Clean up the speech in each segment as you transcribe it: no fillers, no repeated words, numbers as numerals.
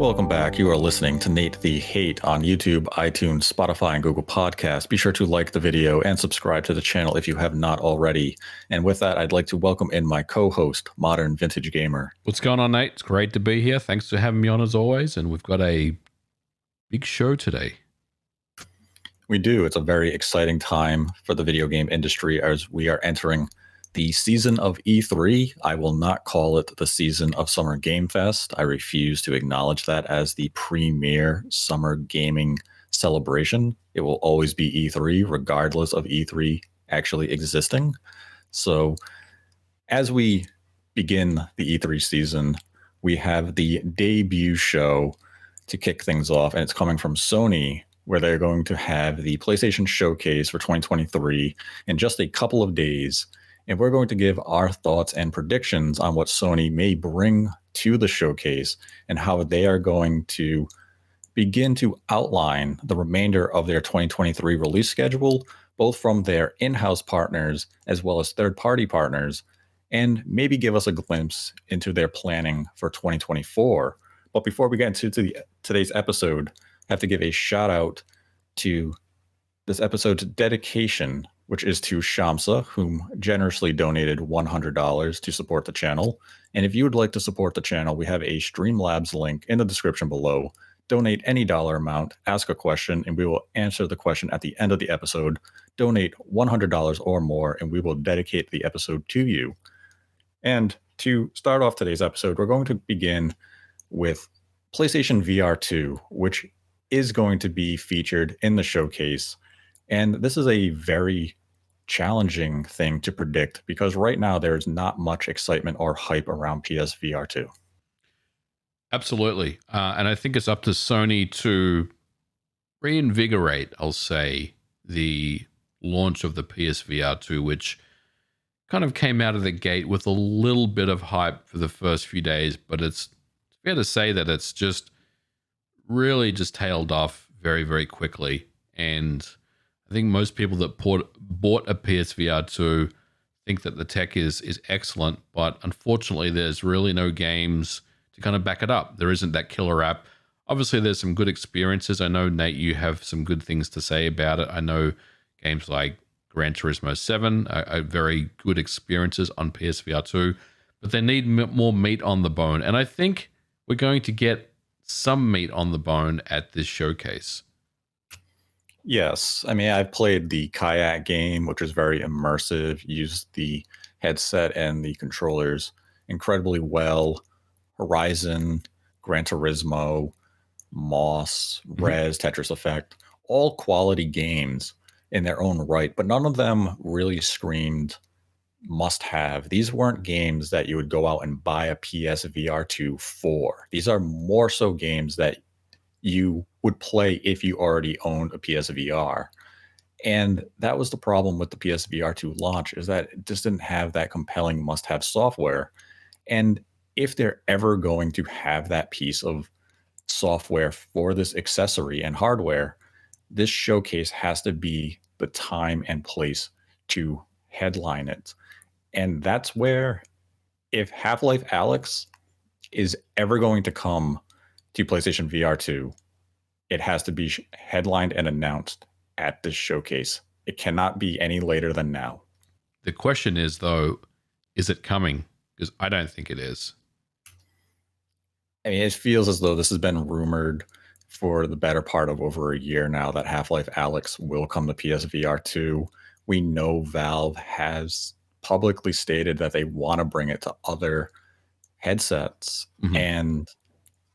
Welcome back. You are listening to Nate the Hate on YouTube, iTunes, Spotify, and Google Podcasts. Be sure to like the video and subscribe to the channel if you have not already. And with that, I'd like to welcome in my co-host, Modern Vintage Gamer. What's going on, Nate? It's great to be here. Thanks for having me on as always. And we've got a big show today. We do. It's a very exciting time for the video game industry as we are entering the season of E3. I will not call it the season of Summer Game Fest. I refuse to acknowledge that as the premier summer gaming celebration. It will always be E3, regardless of E3 actually existing. So as we begin the E3 season, we have the debut show to kick things off, and it's coming from Sony, where they're going to have the PlayStation Showcase for 2023 in just a couple of days. And we're going to give our thoughts and predictions on what Sony may bring to the showcase and how they are going to begin to outline the remainder of their 2023 release schedule, both from their in-house partners as well as third-party partners, and maybe give us a glimpse into their planning for 2024. But before we get into today's episode, I have to give a shout out to this episode's dedication, which is to Shamsa, whom generously donated $100 to support the channel. And if you would like to support the channel, we have a Streamlabs link in the description below. Donate any dollar amount, ask a question, and we will answer the question at the end of the episode. Donate $100 or more, and we will dedicate the episode to you. And to start off today's episode, we're going to begin with PlayStation VR2, which is going to be featured in the showcase. And this is a very challenging thing to predict because right now there's not much excitement or hype around PSVR2. Absolutely. And I think it's up to Sony to reinvigorate, I'll say, the launch of the PSVR2, which kind of came out of the gate with a little bit of hype for the first few days, but it's fair to say that it's just really just tailed off very, very quickly. And I think most people that bought a PSVR2 think that the tech is excellent, but unfortunately there's really no games to kind of back it up. There isn't that killer app. Obviously there's some good experiences. I know, Nate, you have some good things to say about it. I know games like Gran Turismo 7 are very good experiences on PSVR2, but they need more meat on the bone. And I think we're going to get some meat on the bone at this showcase. Yes. I mean, I've played the Kayak game, which is very immersive, used the headset and the controllers incredibly well. Horizon, Gran Turismo, Moss, Rez, Tetris Effect, all quality games in their own right, but none of them really screamed must have. These weren't games that you would go out and buy a PSVR2 for. These are more so games that you would play if you already owned a PSVR. And that was the problem with the PSVR2 launch, is that it just didn't have that compelling must-have software. And if they're ever going to have that piece of software for this accessory and hardware, this showcase has to be the time and place to headline it. And that's where, if Half-Life Alyx is ever going to come to PlayStation VR2, it has to be headlined and announced at this showcase. It cannot be any later than now. The question is, though, is it coming? Because I don't think it is. I mean, it feels as though this has been rumored for the better part of over a year now that Half-Life Alyx will come to PSVR 2. We know Valve has publicly stated that they want to bring it to other headsets. And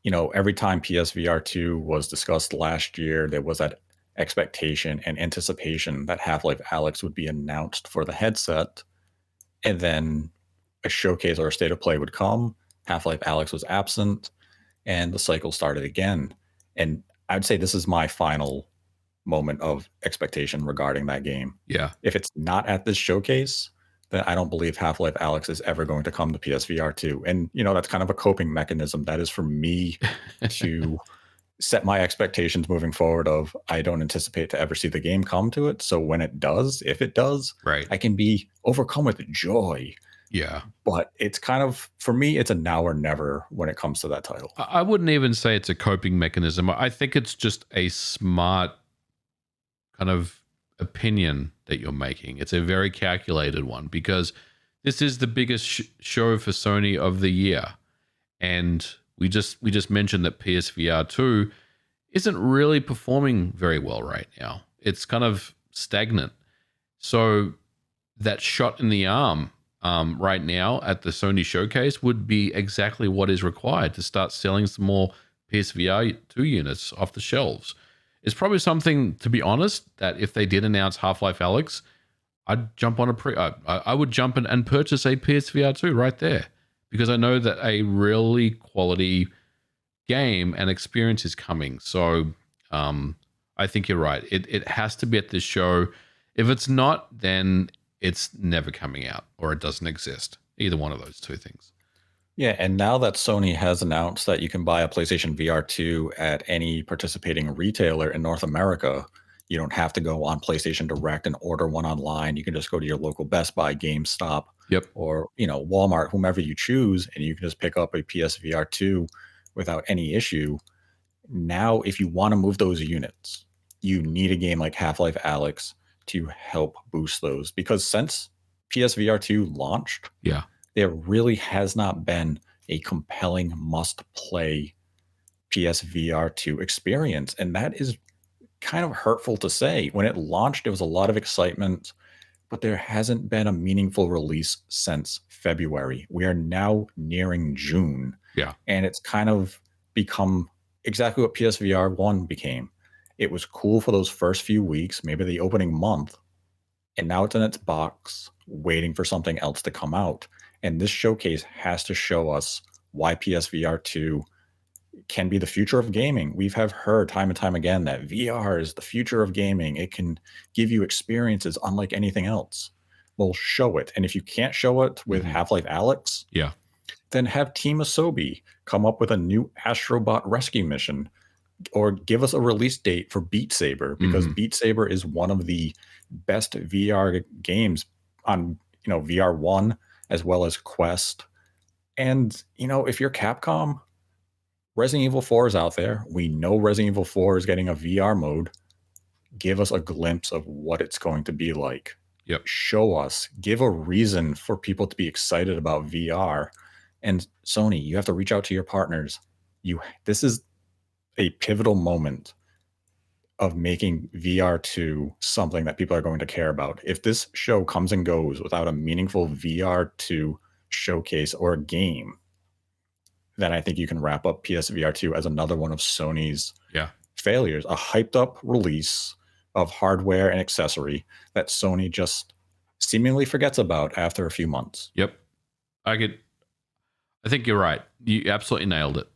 you know, every time PSVR 2 was discussed last year, there was that expectation and anticipation that Half-Life Alyx would be announced for the headset, and then a showcase or a state of play would come. Half-Life Alyx was absent, and the cycle started again. And I'd say this is my final moment of expectation regarding that game. Yeah. If it's not at this showcase, then I don't believe Half-Life Alyx is ever going to come to PSVR 2. And, you know, that's kind of a coping mechanism. That is for me to set my expectations moving forward of I don't anticipate to ever see the game come to it. So when it does, if it does, right, I can be overcome with joy Yeah. But it's kind of, for me, it's a now or never when it comes to that title. I wouldn't even say it's a coping mechanism. I think it's just a smart kind of opinion that you're making. It's a very calculated one because this is the biggest show for Sony of the year. And we just mentioned that PSVR2 isn't really performing very well right now. It's kind of stagnant. So that shot in the arm right now at the Sony showcase would be exactly what is required to start selling some more PSVR2 units off the shelves. It's probably something, to be honest, that if they did announce Half-Life Alyx, I'd jump on I would jump in and purchase a PSVR2 right there because I know that a really quality game and experience is coming. So I think you're right. It has to be at this show. If it's not, then it's never coming out or it doesn't exist. Either one of those two things. Yeah, and now that Sony has announced that you can buy a PlayStation VR2 at any participating retailer in North America, you don't have to go on PlayStation Direct and order one online. You can just go to your local Best Buy, GameStop, Yep. or Walmart, whomever you choose, and you can just pick up a PSVR2 without any issue. Now, if you want to move those units, you need a game like Half-Life Alyx to help boost those. Because since PSVR2 launched, Yeah. there really has not been a compelling must-play PSVR2 experience. And that is kind of hurtful to say. When it launched, there was a lot of excitement, but there hasn't been a meaningful release since February. We are now nearing June. Yeah. And it's kind of become exactly what PSVR 1 became. It was cool for those first few weeks, maybe the opening month, and now it's in its box waiting for something else to come out. And this showcase has to show us why PSVR 2 can be the future of gaming. We have heard time and time again that VR is the future of gaming. It can give you experiences unlike anything else. Well, show it. And if you can't show it with Half-Life Alyx, yeah, then have Team Asobi come up with a new Astrobot rescue mission, or give us a release date for Beat Saber, because Beat Saber is one of the best VR games on VR 1 as well as Quest. And if you're Capcom, Resident Evil 4 is out there. We know Resident Evil 4 is getting a VR mode. Give us a glimpse of what it's going to be like. Yep. Show us. Give a reason for people to be excited about VR. And Sony, you have to reach out to your partners. This is a pivotal moment of making VR2 something that people are going to care about. If this show comes and goes without a meaningful VR2 showcase or a game, then I think you can wrap up PSVR2 as another one of Sony's failures, a hyped up release of hardware and accessory that Sony just seemingly forgets about after a few months. Yep. I think you're right. You absolutely nailed it.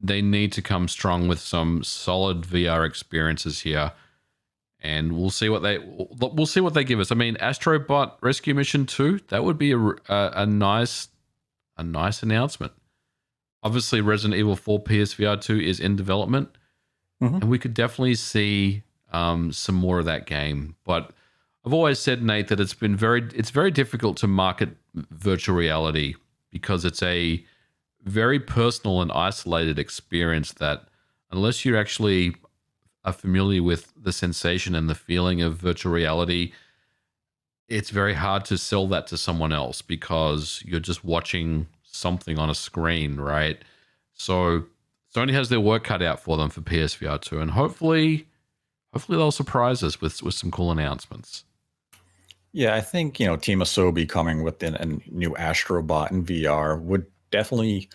They need to come strong with some solid VR experiences here, and we'll see what they give us. I mean, Astrobot Rescue Mission 2, that would be a nice announcement. Obviously, Resident Evil 4 PSVR 2 is in development, and we could definitely see some more of that game. But I've always said, Nate, that it's very difficult to market virtual reality because it's a very personal and isolated experience that, unless you actually are familiar with the sensation and the feeling of virtual reality, it's very hard to sell that to someone else because you're just watching something on a screen, right? So Sony has their work cut out for them for PSVR 2, and hopefully they'll surprise us with some cool announcements. Yeah, I think Team Asobi coming with a new Astrobot in VR would definitely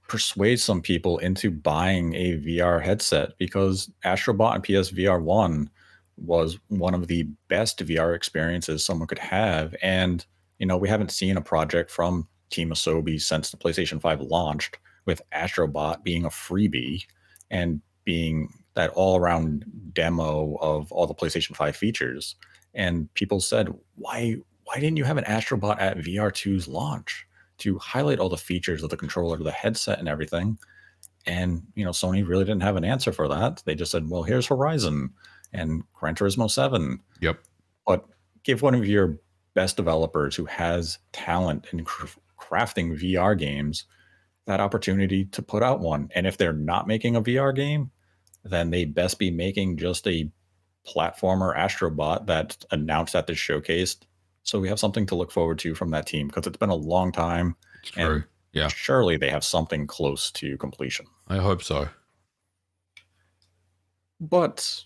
persuade some people into buying a VR headset, because Astrobot and PSVR 1 was one of the best VR experiences someone could have. And we haven't seen a project from Team Asobi since the PlayStation 5 launched, with Astrobot being a freebie and being that all-around demo of all the PlayStation 5 features. And people said, why didn't you have an Astrobot at VR2's launch to highlight all the features of the controller, the headset, and everything? And Sony really didn't have an answer for that. They just said, well, here's Horizon and Gran Turismo 7. Yep. But give one of your best developers who has talent in crafting VR games that opportunity to put out one. And if they're not making a VR game, then they best be making just a platformer Astrobot that's announced at this showcase. So we have something to look forward to from that team, because it's been a long time. It's true. And yeah, surely they have something close to completion. I hope so. But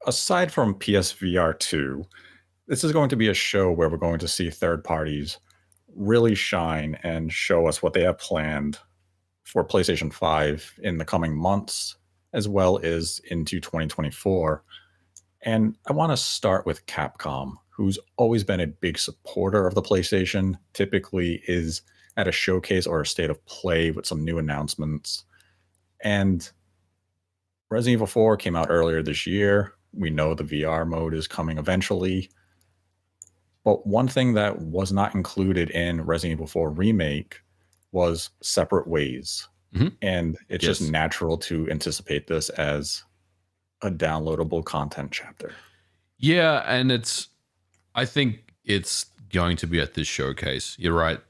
aside from PSVR2, this is going to be a show where we're going to see third parties really shine and show us what they have planned for PlayStation 5 in the coming months, as well as into 2024. And I want to start with Capcom, who's always been a big supporter of the PlayStation, typically is at a showcase or a state of play with some new announcements. And Resident Evil 4 came out earlier this year. We know the VR mode is coming eventually. But one thing that was not included in Resident Evil 4 Remake was separate ways. Mm-hmm. And it's just natural to anticipate this as a downloadable content chapter. Yeah, and I think it's going to be at this showcase. You're right.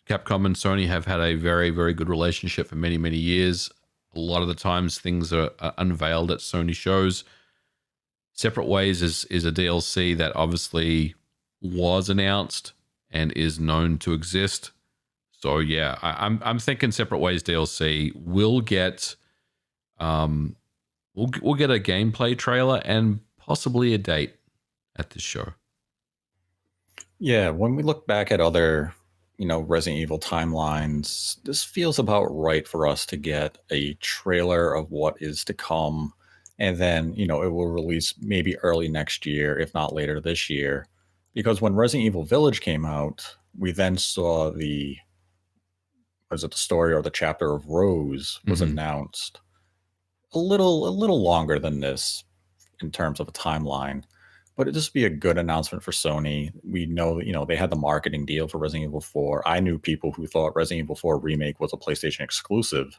Capcom and Sony have had a very, very good relationship for many, many years. A lot of the times things are unveiled at Sony shows. Separate Ways is a DLC that obviously was announced and is known to exist. So yeah, I'm thinking Separate Ways DLC will get we'll get a gameplay trailer and possibly a date at this show. Yeah, when we look back at other, Resident Evil timelines, this feels about right for us to get a trailer of what is to come. And then, it will release maybe early next year, if not later this year. Because when Resident Evil Village came out, we then saw the story or the chapter of Rose was announced a little longer than this in terms of a timeline. But it'd just be a good announcement for Sony. We know, they had the marketing deal for Resident Evil 4. I knew people who thought Resident Evil 4 Remake was a PlayStation exclusive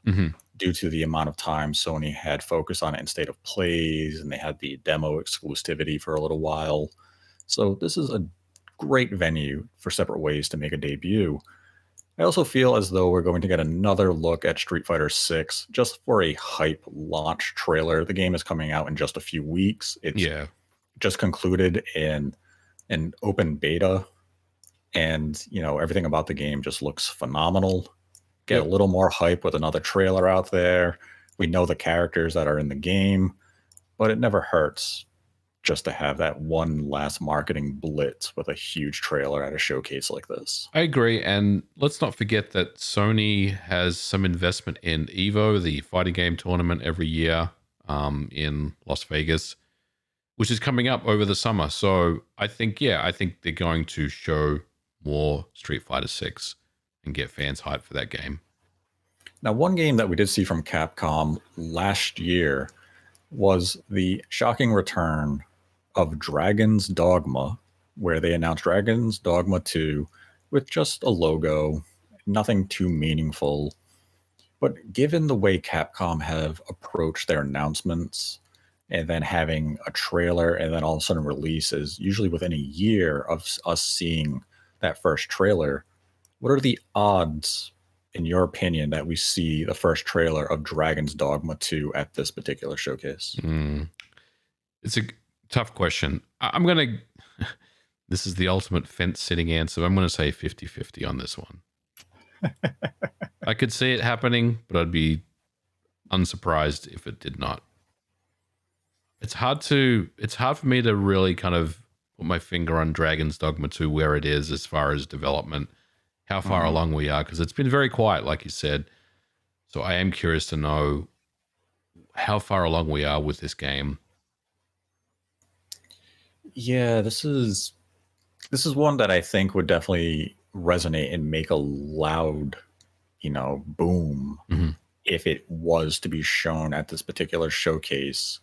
due to the amount of time Sony had focused on it in state of plays, and they had the demo exclusivity for a little while. So this is a great venue for Separate Ways to make a debut. I also feel as though we're going to get another look at Street Fighter 6 just for a hype launch trailer. The game is coming out in just a few weeks. It's just concluded in an open beta, and everything about the game just looks phenomenal. Get a little more hype with another trailer out there. We know the characters that are in the game, but it never hurts just to have that one last marketing blitz with a huge trailer at a showcase like this. I agree, and let's not forget that Sony has some investment in EVO, the fighting game tournament every year in Las Vegas, which is coming up over the summer. So I think they're going to show more Street Fighter 6 and get fans hyped for that game. Now, one game that we did see from Capcom last year was the shocking return of Dragon's Dogma, where they announced Dragon's Dogma 2 with just a logo, nothing too meaningful. But given the way Capcom have approached their announcements, and then having a trailer and then all of a sudden releases, usually within a year of us seeing that first trailer, what are the odds, in your opinion, that we see the first trailer of Dragon's Dogma 2 at this particular showcase? It's a tough question. I'm going to... This is the ultimate fence-sitting answer. I'm going to say 50-50 on this one. I could see it happening, but I'd be unsurprised if it did not. It's hard for me to really kind of put my finger on Dragon's Dogma 2, where it is as far as development, how far along we are, because it's been very quiet, like you said. So I am curious to know how far along we are with this game. Yeah, this is one that I think would definitely resonate and make a loud, boom if it was to be shown at this particular showcase.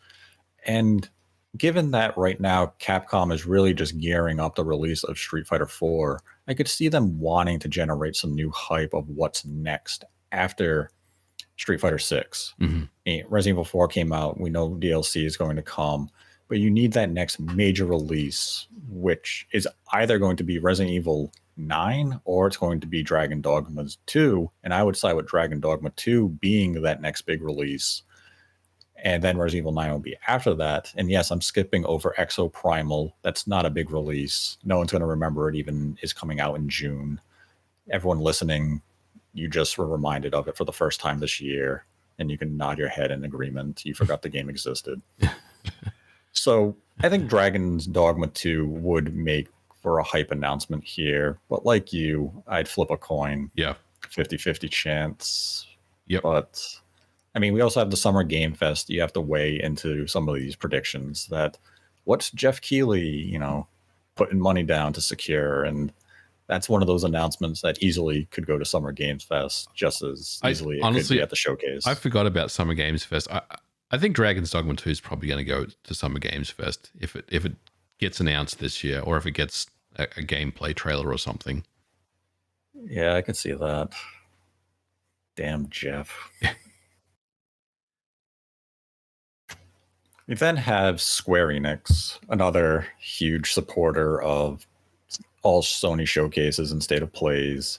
And given that right now Capcom is really just gearing up the release of Street Fighter 4, I could see them wanting to generate some new hype of what's next after Street Fighter 6. Resident Evil 4 came out. We know DLC is going to come. but you need that next major release, which is either going to be Resident Evil 9 or it's going to be Dragon Dogma 2. And I would side with Dragon Dogma 2 being that next big release. And then Resident Evil 9 will be after that. And yes, I'm skipping over Exo Primal. That's not a big release. No one's going to remember it even is coming out in June. Everyone listening, you just were reminded of it for the first time this year. And you can nod your head in agreement. You forgot the game existed. So I think Dragon's Dogma 2 would make for a hype announcement here. But like you, I'd flip a coin. Yeah. 50-50 chance. Yep. But I mean, we also have the Summer Game Fest. You have to weigh into some of these predictions that what's Jeff Keighley, putting money down to secure. And that's one of those announcements that easily could go to Summer Games Fest just as easily it could be at the showcase. I forgot about Summer Games Fest. I think Dragon's Dogma 2 is probably going to go to Summer Games Fest if it gets announced this year, or if it gets a gameplay trailer or something. Yeah, I could see that. Damn Jeff. We then have Square Enix, another huge supporter of all Sony showcases and state of plays.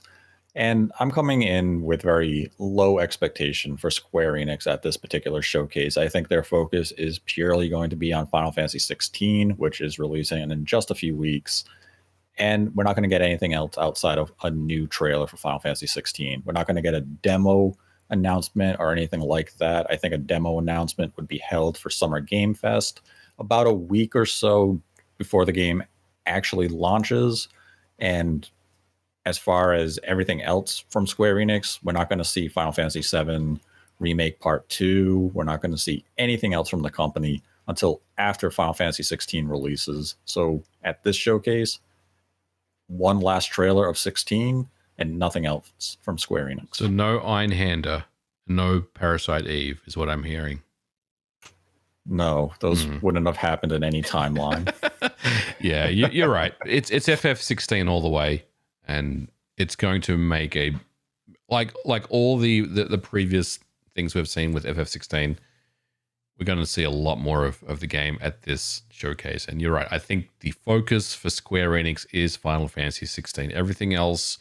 And I'm coming in with very low expectation for Square Enix at this particular showcase. I think their focus is purely going to be on Final Fantasy 16, which is releasing in just a few weeks. And we're not going to get anything else outside of a new trailer for Final Fantasy 16. We're not going to get a demo announcement or anything like that. I think a demo announcement would be held for Summer Game Fest about a week or so before the game actually launches. And as far as everything else from Square Enix, we're not going to see Final Fantasy VII Remake Part 2. We're not going to see anything else from the company until after Final Fantasy 16 releases. So at this showcase, one last trailer of 16 and nothing else from Square Enix. So no Einhander, no Parasite Eve is what I'm hearing. No, those wouldn't have happened in any timeline. Yeah, you're right. It's FF16 all the way, and it's going to make a like all the previous things we've seen with FF16. We're going to see a lot more of the game at this showcase. And you're right. I think the focus for Square Enix is Final Fantasy 16. Everything else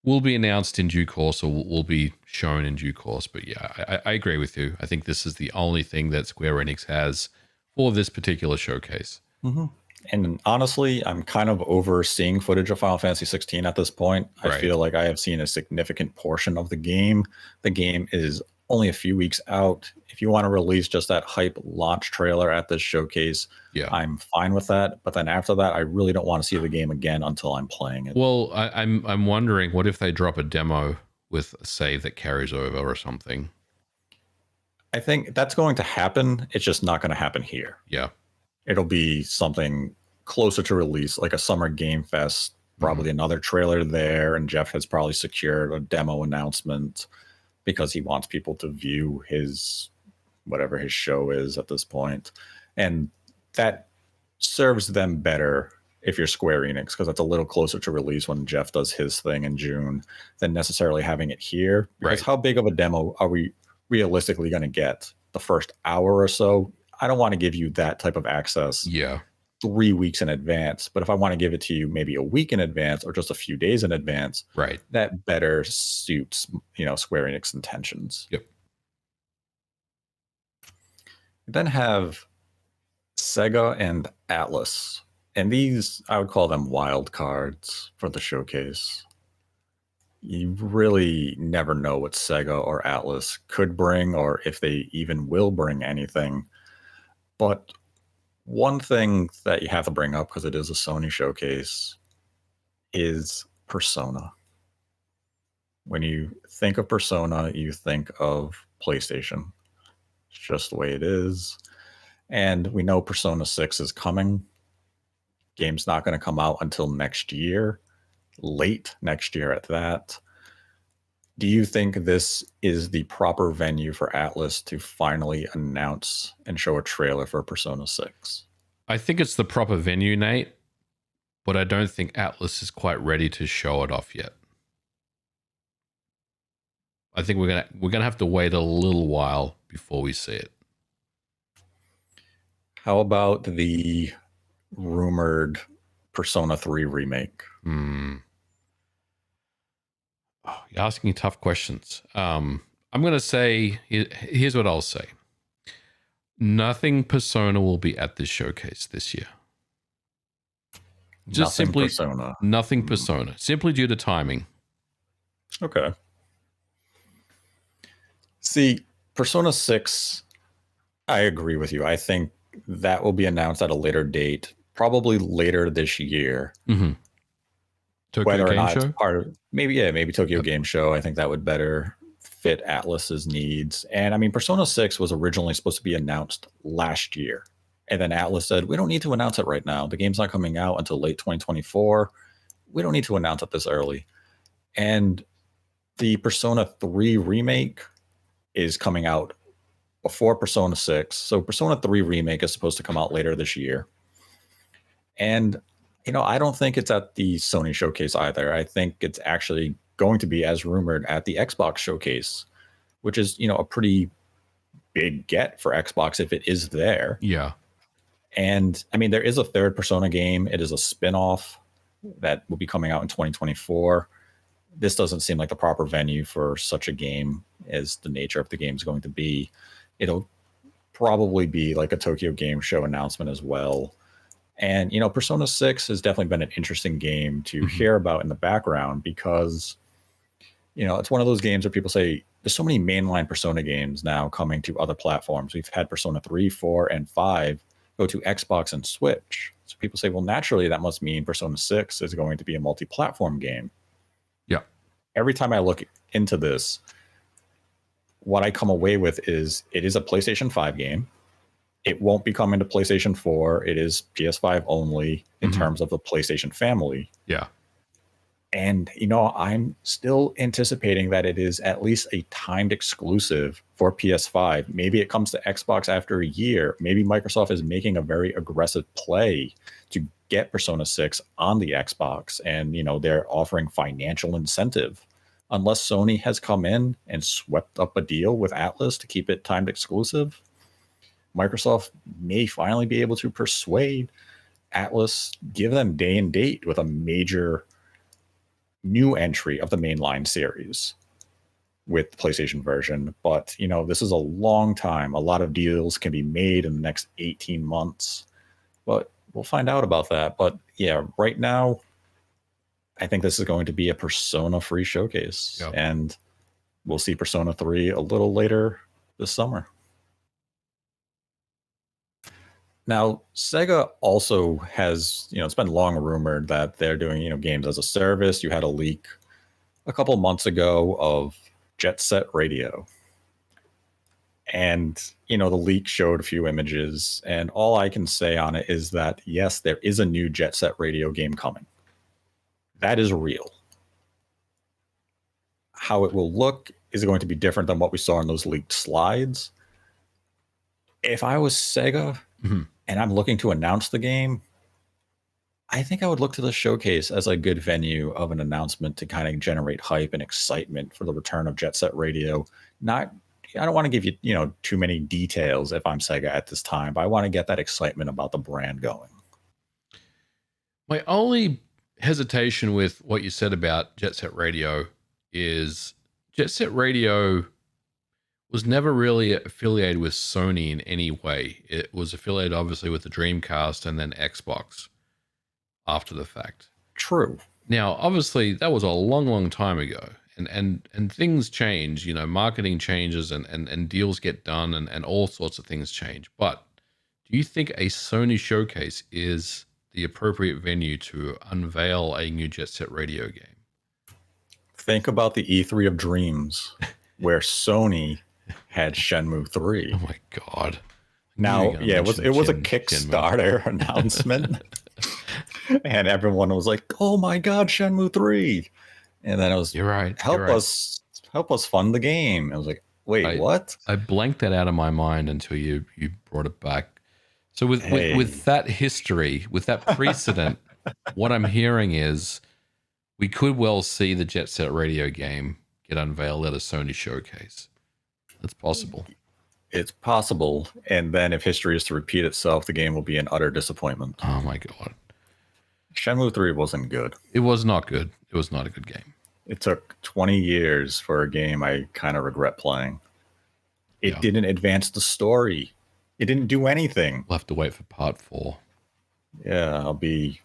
will be announced in due course or will be shown in due course. But yeah, I agree with you. I think this is the only thing that Square Enix has for this particular showcase. Mm-hmm. And honestly, I'm kind of over seeing footage of Final Fantasy 16 at this point. I feel like I have seen a significant portion of the game. The game is only a few weeks out. If you want to release just that hype launch trailer at this showcase, I'm fine with that. But then after that, I really don't want to see the game again until I'm playing it. Well, I'm wondering, what if they drop a demo with a save that carries over or something? I think that's going to happen. It's just not going to happen here. Yeah. It'll be something closer to release, like a Summer Game Fest, probably another trailer there. And Jeff has probably secured a demo announcement because he wants people to view his whatever his show is at this point. And that serves them better if you're Square Enix, because that's a little closer to release when Jeff does his thing in June than necessarily having it here. Because how big of a demo are we realistically going to get? The first hour or so? I don't want to give you that type of access 3 weeks in advance. But if I want to give it to you maybe a week in advance or just a few days in advance, that better suits, Square Enix intentions. Yep. We then have Sega and Atlas. And these, I would call them wild cards for the showcase. You really never know what Sega or Atlas could bring or if they even will bring anything. But one thing that you have to bring up, because it is a Sony showcase, is Persona. When you think of Persona, you think of PlayStation. It's just the way it is. And we know Persona 6 is coming. Game's not going to come out until next year, late next year at that. Do you think this is the proper venue for Atlas to finally announce and show a trailer for Persona 6? I think it's the proper venue, Nate, but I don't think Atlas is quite ready to show it off yet. I think we're gonna have to wait a little while before we see it. How about the rumored Persona 3 remake? Hmm. Oh, you're asking tough questions. I'm going to say, here's what I'll say. Nothing Persona will be at this showcase this year. Just Nothing simply Persona. nothing Persona, simply due to timing. Okay. See, Persona 6, I agree with you. I think that will be announced at a later date, probably later this year. Mm-hmm. Tokyo Whether or Game not it's Show? part of maybe Tokyo Yep. Game Show. I think that would better fit Atlus's needs. And I mean, Persona 6 was originally supposed to be announced last year. And then Atlus said, we don't need to announce it right now. The game's not coming out until late 2024. We don't need to announce it this early. And the Persona 3 remake is coming out before Persona 6. So Persona 3 remake is supposed to come out later this year. And I don't think it's at the Sony showcase either. I think it's actually going to be, as rumored, at the Xbox showcase, which is, a pretty big get for Xbox if it is there. Yeah. And I mean, there is a third Persona game. It is a spin-off that will be coming out in 2024. This doesn't seem like the proper venue for such a game, as the nature of the game is going to be. It'll probably be like a Tokyo Game Show announcement as well. And, Persona 6 has definitely been an interesting game to hear about in the background because, it's one of those games where people say there's so many mainline Persona games now coming to other platforms. We've had Persona 3, 4, and 5 go to Xbox and Switch. So people say, well, naturally, that must mean Persona 6 is going to be a multi-platform game. Yeah. Every time I look into this, what I come away with is it is a PlayStation 5 game. It won't be coming to PlayStation 4. It is PS5 only in terms of the PlayStation family. Yeah. And, I'm still anticipating that it is at least a timed exclusive for PS5. Maybe it comes to Xbox after a year. Maybe Microsoft is making a very aggressive play to get Persona 6 on the Xbox. And, they're offering financial incentive. Unless Sony has come in and swept up a deal with Atlus to keep it timed exclusive, Microsoft may finally be able to persuade Atlus, give them day and date with a major new entry of the mainline series with the PlayStation version. But, this is a long time. A lot of deals can be made in the next 18 months. But we'll find out about that. But yeah, right now, I think this is going to be a Persona free showcase. Yep. And we'll see Persona 3 a little later this summer. Now, Sega also has, it's been long rumored that they're doing, games as a service. You had a leak a couple months ago of Jet Set Radio. And, the leak showed a few images. And all I can say on it is that, yes, there is a new Jet Set Radio game coming. That is real. How it will look is going to be different than what we saw in those leaked slides. If I was Sega and I'm looking to announce the game, I think I would look to the showcase as a good venue of an announcement to kind of generate hype and excitement for the return of Jet Set Radio. I don't want to give you, too many details if I'm Sega at this time, but I want to get that excitement about the brand going. My only hesitation with what you said about Jet Set Radio is Jet Set Radio was never really affiliated with Sony in any way. It was affiliated obviously with the Dreamcast and then Xbox after the fact. True. Now, obviously, that was a long, long time ago. And things change, marketing changes and deals get done and all sorts of things change. But do you think a Sony showcase is the appropriate venue to unveil a new Jet Set Radio game? Think about the E3 of Dreams, where Sony had Shenmue 3. Oh my God. Now, yeah, it was a Kickstarter announcement. And everyone was like, oh my God, Shenmue 3. And then it was, You're right. Help us fund the game. I was like, wait, what? I blanked that out of my mind until you brought it back. So with that history, with that precedent, what I'm hearing is we could well see the Jet Set Radio game get unveiled at a Sony showcase. That's possible. It's possible. And then if history is to repeat itself, the game will be an utter disappointment. Oh my God. Shenmue 3 wasn't good. It was not good. It was not a good game. It took 20 years for a game I kind of regret playing. It didn't advance the story. It didn't do anything. We'll have to wait for part 4. Yeah, I'll be...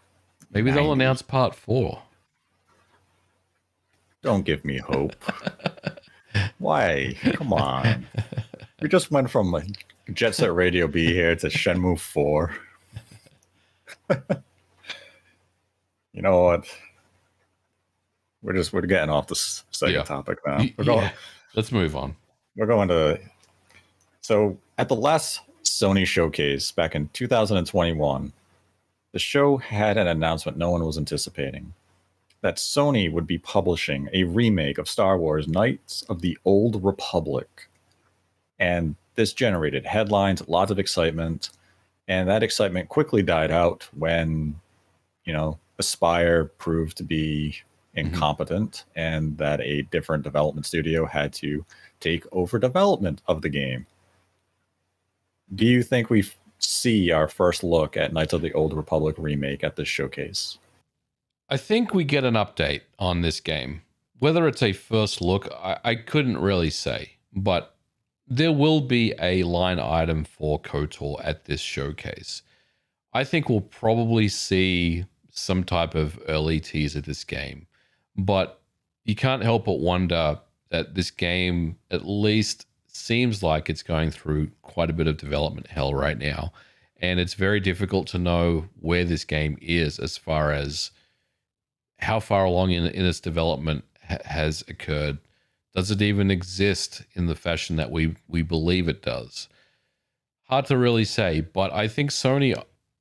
Maybe 90. They'll announce part 4. Don't give me hope. Why? Come on. We just went from Jet Set Radio B here to Shenmue 4. You know what? We're getting off this second topic now. Let's move on. We're going to... So at the last Sony showcase back in 2021, the show had an announcement no one was anticipating. That Sony would be publishing a remake of Star Wars Knights of the Old Republic. And this generated headlines, lots of excitement. And that excitement quickly died out when, Aspire proved to be incompetent and that a different development studio had to take over development of the game. Do you think we see our first look at Knights of the Old Republic remake at this showcase? I think we get an update on this game. Whether it's a first look, I couldn't really say, but there will be a line item for KOTOR at this showcase. I think we'll probably see some type of early tease of this game, but you can't help but wonder that this game at least seems like it's going through quite a bit of development hell right now, and it's very difficult to know where this game is as far as how far along in its development has occurred. Does it even exist in the fashion that we believe it does? Hard to really say, but I think Sony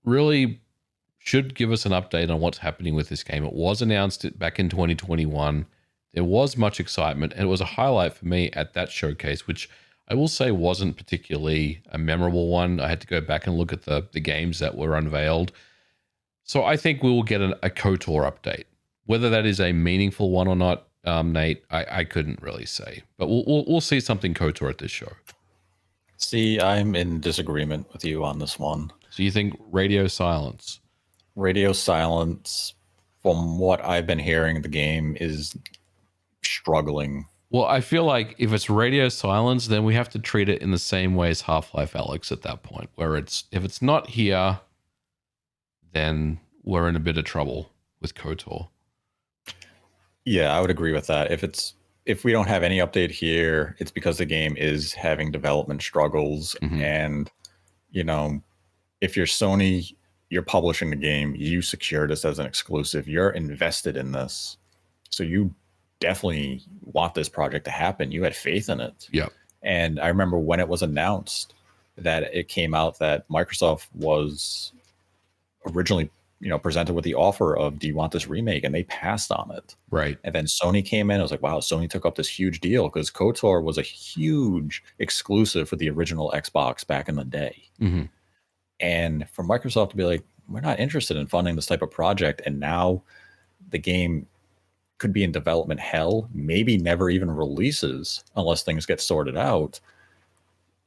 really should give us an update on what's happening with this game. It was announced back in 2021. There was much excitement, and it was a highlight for me at that showcase, which I will say wasn't particularly a memorable one. I had to go back and look at the games that were unveiled. So I think we will get a KOTOR update. Whether that is a meaningful one or not, Nate, I couldn't really say. But we'll see something KOTOR at this show. See, I'm in disagreement with you on this one. So you think radio silence? Radio silence, from what I've been hearing, the game is struggling. Well, I feel like if it's radio silence, then we have to treat it in the same way as Half-Life Alyx at that point, where if it's not here, then we're in a bit of trouble with KOTOR. Yeah, I would agree with that. If we don't have any update here, it's because the game is having development struggles. And, if you're Sony, you're publishing the game, you secure this as an exclusive, you're invested in this. So you definitely want this project to happen. You had faith in it. Yeah. And I remember when it was announced that it came out that Microsoft was originally presented with the offer of, do you want this remake? And they passed on it. Right. And then Sony came in. I was like, wow, Sony took up this huge deal because KOTOR was a huge exclusive for the original Xbox back in the day. And for Microsoft to be like, we're not interested in funding this type of project. And now the game could be in development hell, maybe never even releases unless things get sorted out.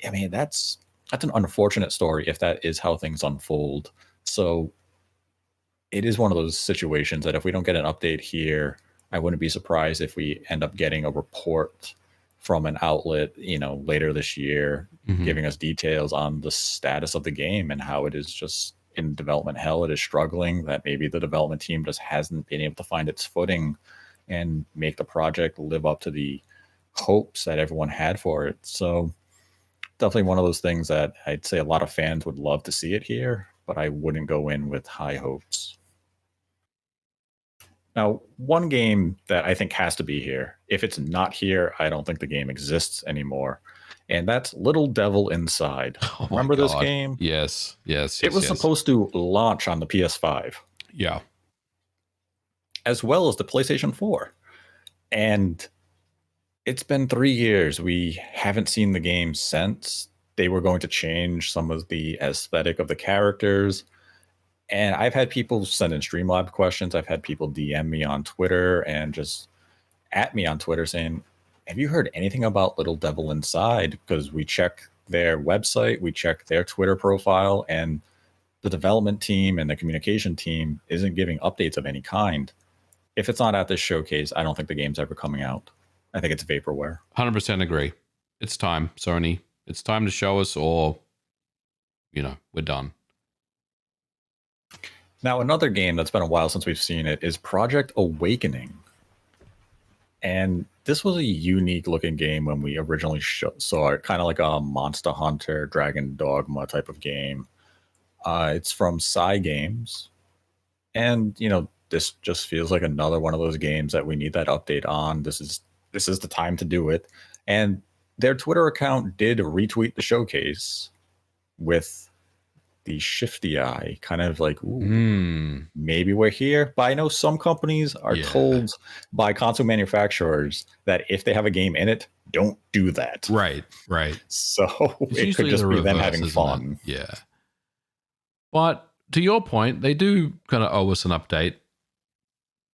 I mean, that's an unfortunate story if that is how things unfold. So it is one of those situations that if we don't get an update here, I wouldn't be surprised if we end up getting a report from an outlet, later this year, giving us details on the status of the game and how it is just in development hell. It is struggling, that maybe the development team just hasn't been able to find its footing and make the project live up to the hopes that everyone had for it. So definitely one of those things that I'd say a lot of fans would love to see it here, but I wouldn't go in with high hopes. Now, one game that I think has to be here, if it's not here, I don't think the game exists anymore. And that's Little Devil Inside. Oh Remember this game? Yes. It was supposed to launch on the PS5. Yeah. As well as the PlayStation 4. And it's been 3 years. We haven't seen the game since. They were going to change some of the aesthetic of the characters. And I've had people send in Streamlabs questions. I've had people DM me on Twitter and just at me on Twitter saying, have you heard anything about Little Devil Inside? Because we check their website, we check their Twitter profile, and the development team and the communication team isn't giving updates of any kind. If it's not at this showcase, I don't think the game's ever coming out. I think it's vaporware. 100% agree. It's time, Sony. It's time to show us, or, we're done. Now, another game that's been a while since we've seen it is Project Awakening. And this was a unique looking game when we originally saw it, kind of like a Monster Hunter, Dragon Dogma type of game. It's from Psy Games. And, this just feels like another one of those games that we need that update on. This is the time to do it. And their Twitter account did retweet the showcase with the shifty eye, kind of like, ooh, maybe we're here. But I know some companies are told by console manufacturers that if they have a game in it, don't do that. Right. So it could just be them having fun. Yeah. But to your point, they do kind of owe us an update.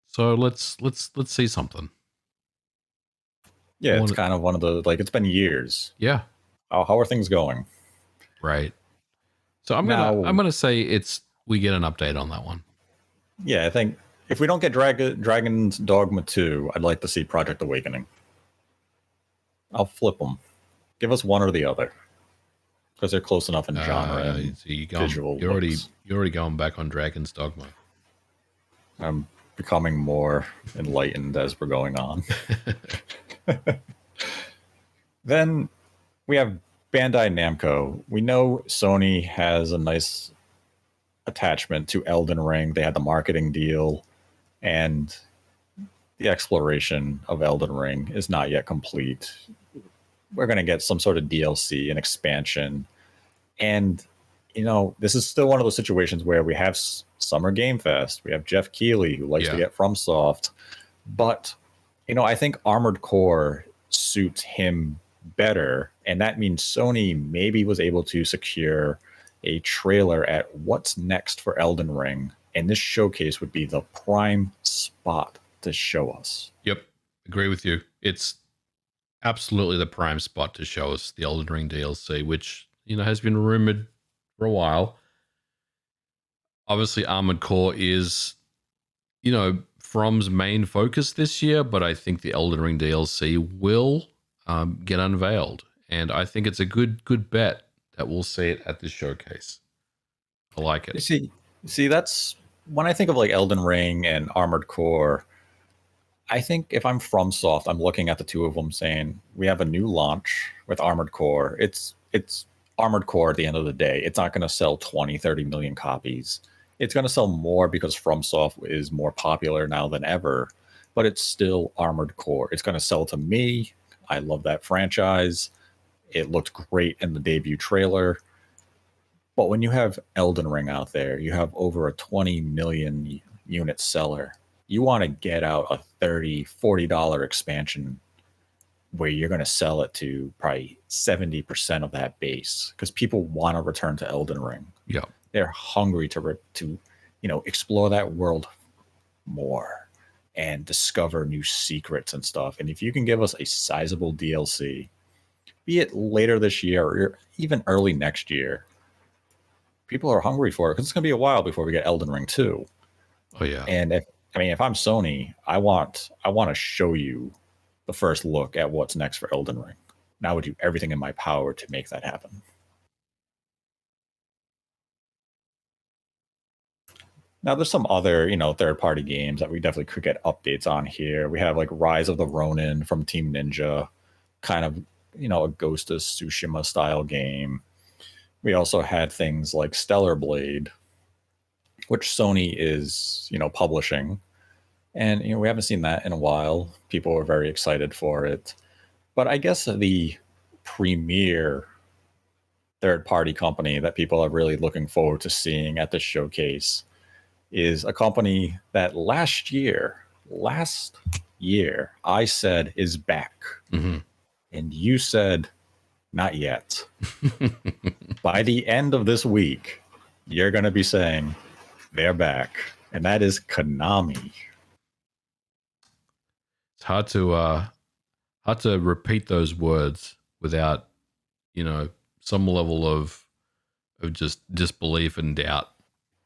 So let's see something. Yeah, it's kind of one of the, like, it's been years. Yeah. How are things going? Right. So I'm gonna say we get an update on that one. Yeah, I think if we don't get Dragon's Dogma 2, I'd like to see Project Awakening. I'll flip them. Give us one or the other, because they're close enough in genre and visual. You're already going back on Dragon's Dogma. I'm becoming more enlightened as we're going on. Then we have Bandai Namco. We know Sony has a nice attachment to Elden Ring. They had the marketing deal, and the exploration of Elden Ring is not yet complete. We're going to get some sort of DLC and expansion. And, this is still one of those situations where we have Summer Game Fest. We have Jeff Keighley, who likes to get FromSoft. But, I think Armored Core suits him better, and that means Sony maybe was able to secure a trailer at what's next for Elden Ring, and this showcase would be the prime spot to show us. Yep, agree with you. It's absolutely the prime spot to show us the Elden Ring DLC, which has been rumored for a while. Obviously, Armored Core is From's main focus this year, but I think the Elden Ring DLC will get unveiled, and I think it's a good bet that we'll see it at this showcase. I like it. See, that's when I think of like Elden Ring and Armored Core. I think if I'm FromSoft, I'm looking at the two of them saying, we have a new launch with Armored Core. It's Armored Core at the end of the day. It's not going to sell 20, 30 million copies. It's going to sell more because FromSoft is more popular now than ever, but it's still Armored Core. It's going to sell to me. I love that franchise. It looked great in the debut trailer. But when you have Elden Ring out there, you have over a 20 million unit seller. You want to get out a $30, $40 expansion where you're going to sell it to probably 70% of that base, because people want to return to Elden Ring. Yeah. They're hungry to explore that world more and discover new secrets and stuff. And if you can give us a sizable DLC, be it later this year or even early next year, people are hungry for it, because it's going to be a while before we get Elden Ring 2. Oh yeah. And if I'm Sony, I want to show you the first look at what's next for Elden Ring. And I would do everything in my power to make that happen. Now, there's some other, third-party games that we definitely could get updates on here. We have like Rise of the Ronin from Team Ninja, kind of, a Ghost of Tsushima style game. We also had things like Stellar Blade, which Sony is, publishing. And, we haven't seen that in a while. People are very excited for it. But I guess the premier third-party company that people are really looking forward to seeing at this showcase is a company that last year, I said is back. Mm-hmm. And you said, not yet. By the end of this week, you're going to be saying, they're back. And that is Konami. It's hard to repeat those words without, some level of just disbelief and doubt.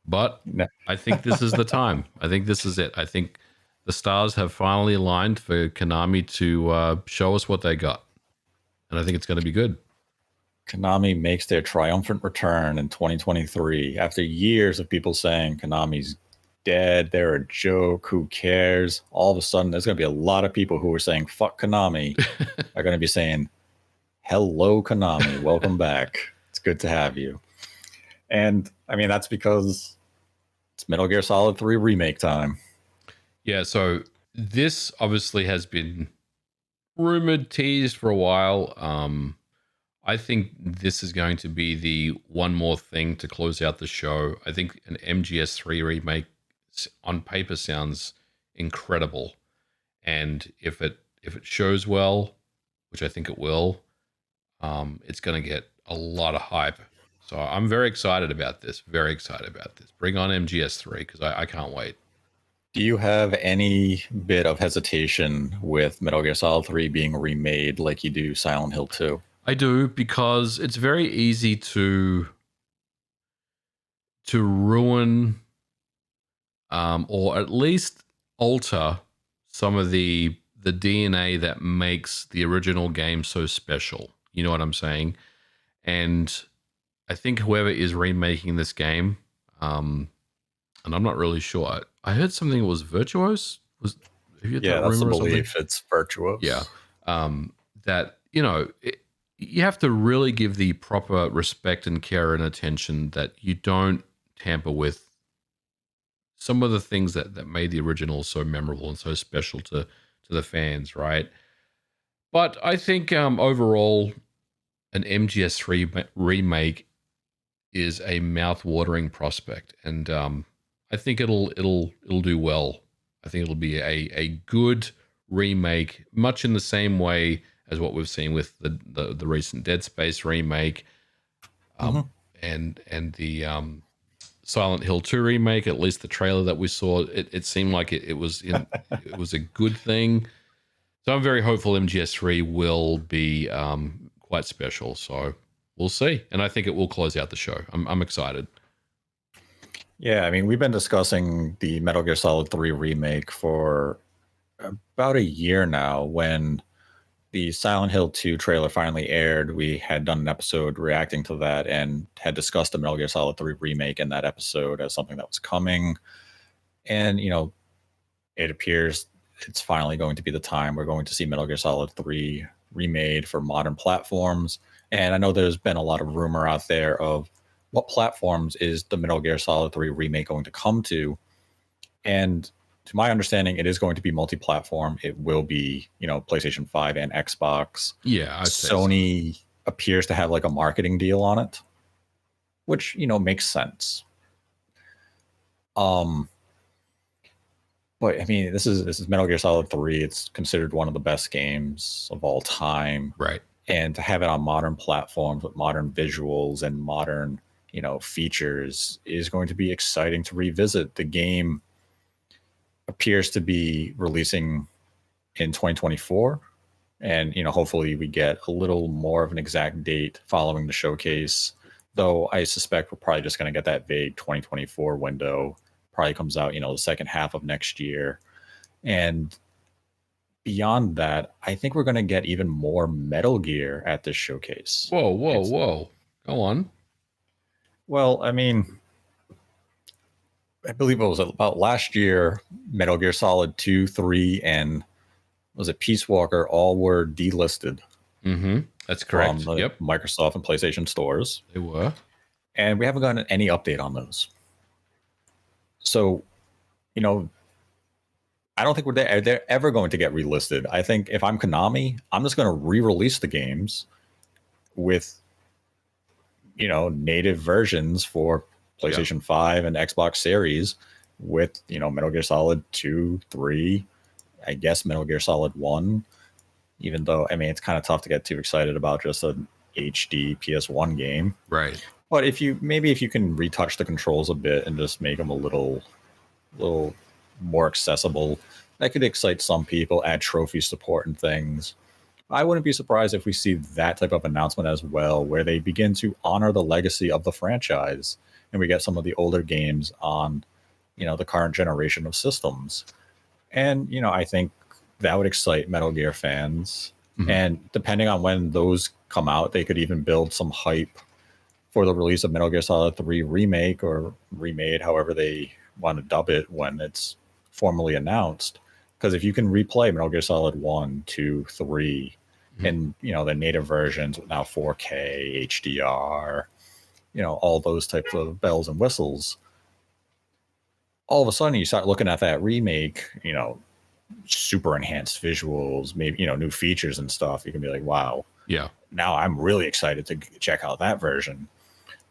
But No. I think this is the time. I think this is it. I think the stars have finally aligned for Konami to show us what they got. And I think it's going to be good. Konami makes their triumphant return in 2023 after years of people saying Konami's dead, they're a joke, who cares? All of a sudden, there's going to be a lot of people who are saying, fuck Konami, are going to be saying, hello, Konami, welcome back. It's good to have you. And I mean, that's because it's Metal Gear Solid 3 remake time. Yeah, so this obviously has been rumored, teased for a while. I think this is going to be the one more thing to close out the show. I think an MGS3 remake on paper sounds incredible. And if it shows well, which I think it will, it's going to get a lot of hype. So I'm very excited about this. Very excited about this. Bring on MGS3 because I can't wait. Do you have any bit of hesitation with Metal Gear Solid 3 being remade like you do Silent Hill 2? I do, because it's very easy to ruin or at least alter some of the DNA that makes the original game so special. You know what I'm saying? And I think whoever is remaking this game, and I'm not really sure. I heard something was Virtuos. Have you heard that that's the rumor or belief. something? It's Virtuos. Yeah. That, you have to really give the proper respect and care and attention that you don't tamper with some of the things that made the original so memorable and so special to the fans, right? But I think overall, an MGS3 remake is a mouth-watering prospect, and I think it'll do well. I think it'll be a good remake, much in the same way as what we've seen with the recent Dead Space remake, and the Silent Hill 2 remake. At least the trailer that we saw, it seemed like it was it was a good thing. So I'm very hopeful MGS3 will be quite special. So we'll see, and I think it will close out the show. I'm excited. Yeah, I mean, we've been discussing the Metal Gear Solid 3 remake for about a year now. When the Silent Hill 2 trailer finally aired, we had done an episode reacting to that and had discussed the Metal Gear Solid 3 remake in that episode as something that was coming. And, it appears it's finally going to be the time we're going to see Metal Gear Solid 3 remade for modern platforms. And I know there's been a lot of rumor out there of what platforms is the Metal Gear Solid 3 remake going to come to. And to my understanding, it is going to be multi-platform. It will be, PlayStation 5 and Xbox. Yeah, Sony appears to have like a marketing deal on it, which, makes sense. But I mean, this is Metal Gear Solid 3. It's considered one of the best games of all time. Right. And to have it on modern platforms with modern visuals and modern, features is going to be exciting to revisit. The game appears to be releasing in 2024. And, hopefully we get a little more of an exact date following the showcase. Though I suspect we're probably just going to get that vague 2024 window. Probably comes out, the second half of next year. And beyond that, I think we're going to get even more Metal Gear at this showcase. Whoa. Go on. Well, I mean, I believe it was about last year, Metal Gear Solid 2, 3, and was it Peace Walker all were delisted. Mm-hmm. That's correct. From the Microsoft and PlayStation stores. They were. And we haven't gotten any update on those. So, I don't think they're ever going to get relisted. I think if I'm Konami, I'm just going to re-release the games with, native versions for PlayStation 5 and Xbox Series with, Metal Gear Solid 2, 3, I guess Metal Gear Solid 1, even though, I mean, it's kind of tough to get too excited about just an HD PS1 game. Right. But if you can retouch the controls a bit and just make them a little more accessible, that could excite some people, add trophy support and things. I wouldn't be surprised if we see that type of announcement as well, where they begin to honor the legacy of the franchise, and we get some of the older games on, the current generation of systems. And I think that would excite Metal Gear fans. Mhm. And depending on when those come out, they could even build some hype for the release of Metal Gear Solid 3 Remake or Remade, however they want to dub it when it's formally announced. Because if you can replay Metal Gear Solid 1, 2, 3, and the native versions with now 4K, HDR, all those types of bells and whistles, all of a sudden you start looking at that remake, super enhanced visuals, maybe, new features and stuff. You can be like, wow, Yeah. now I'm really excited to check out that version.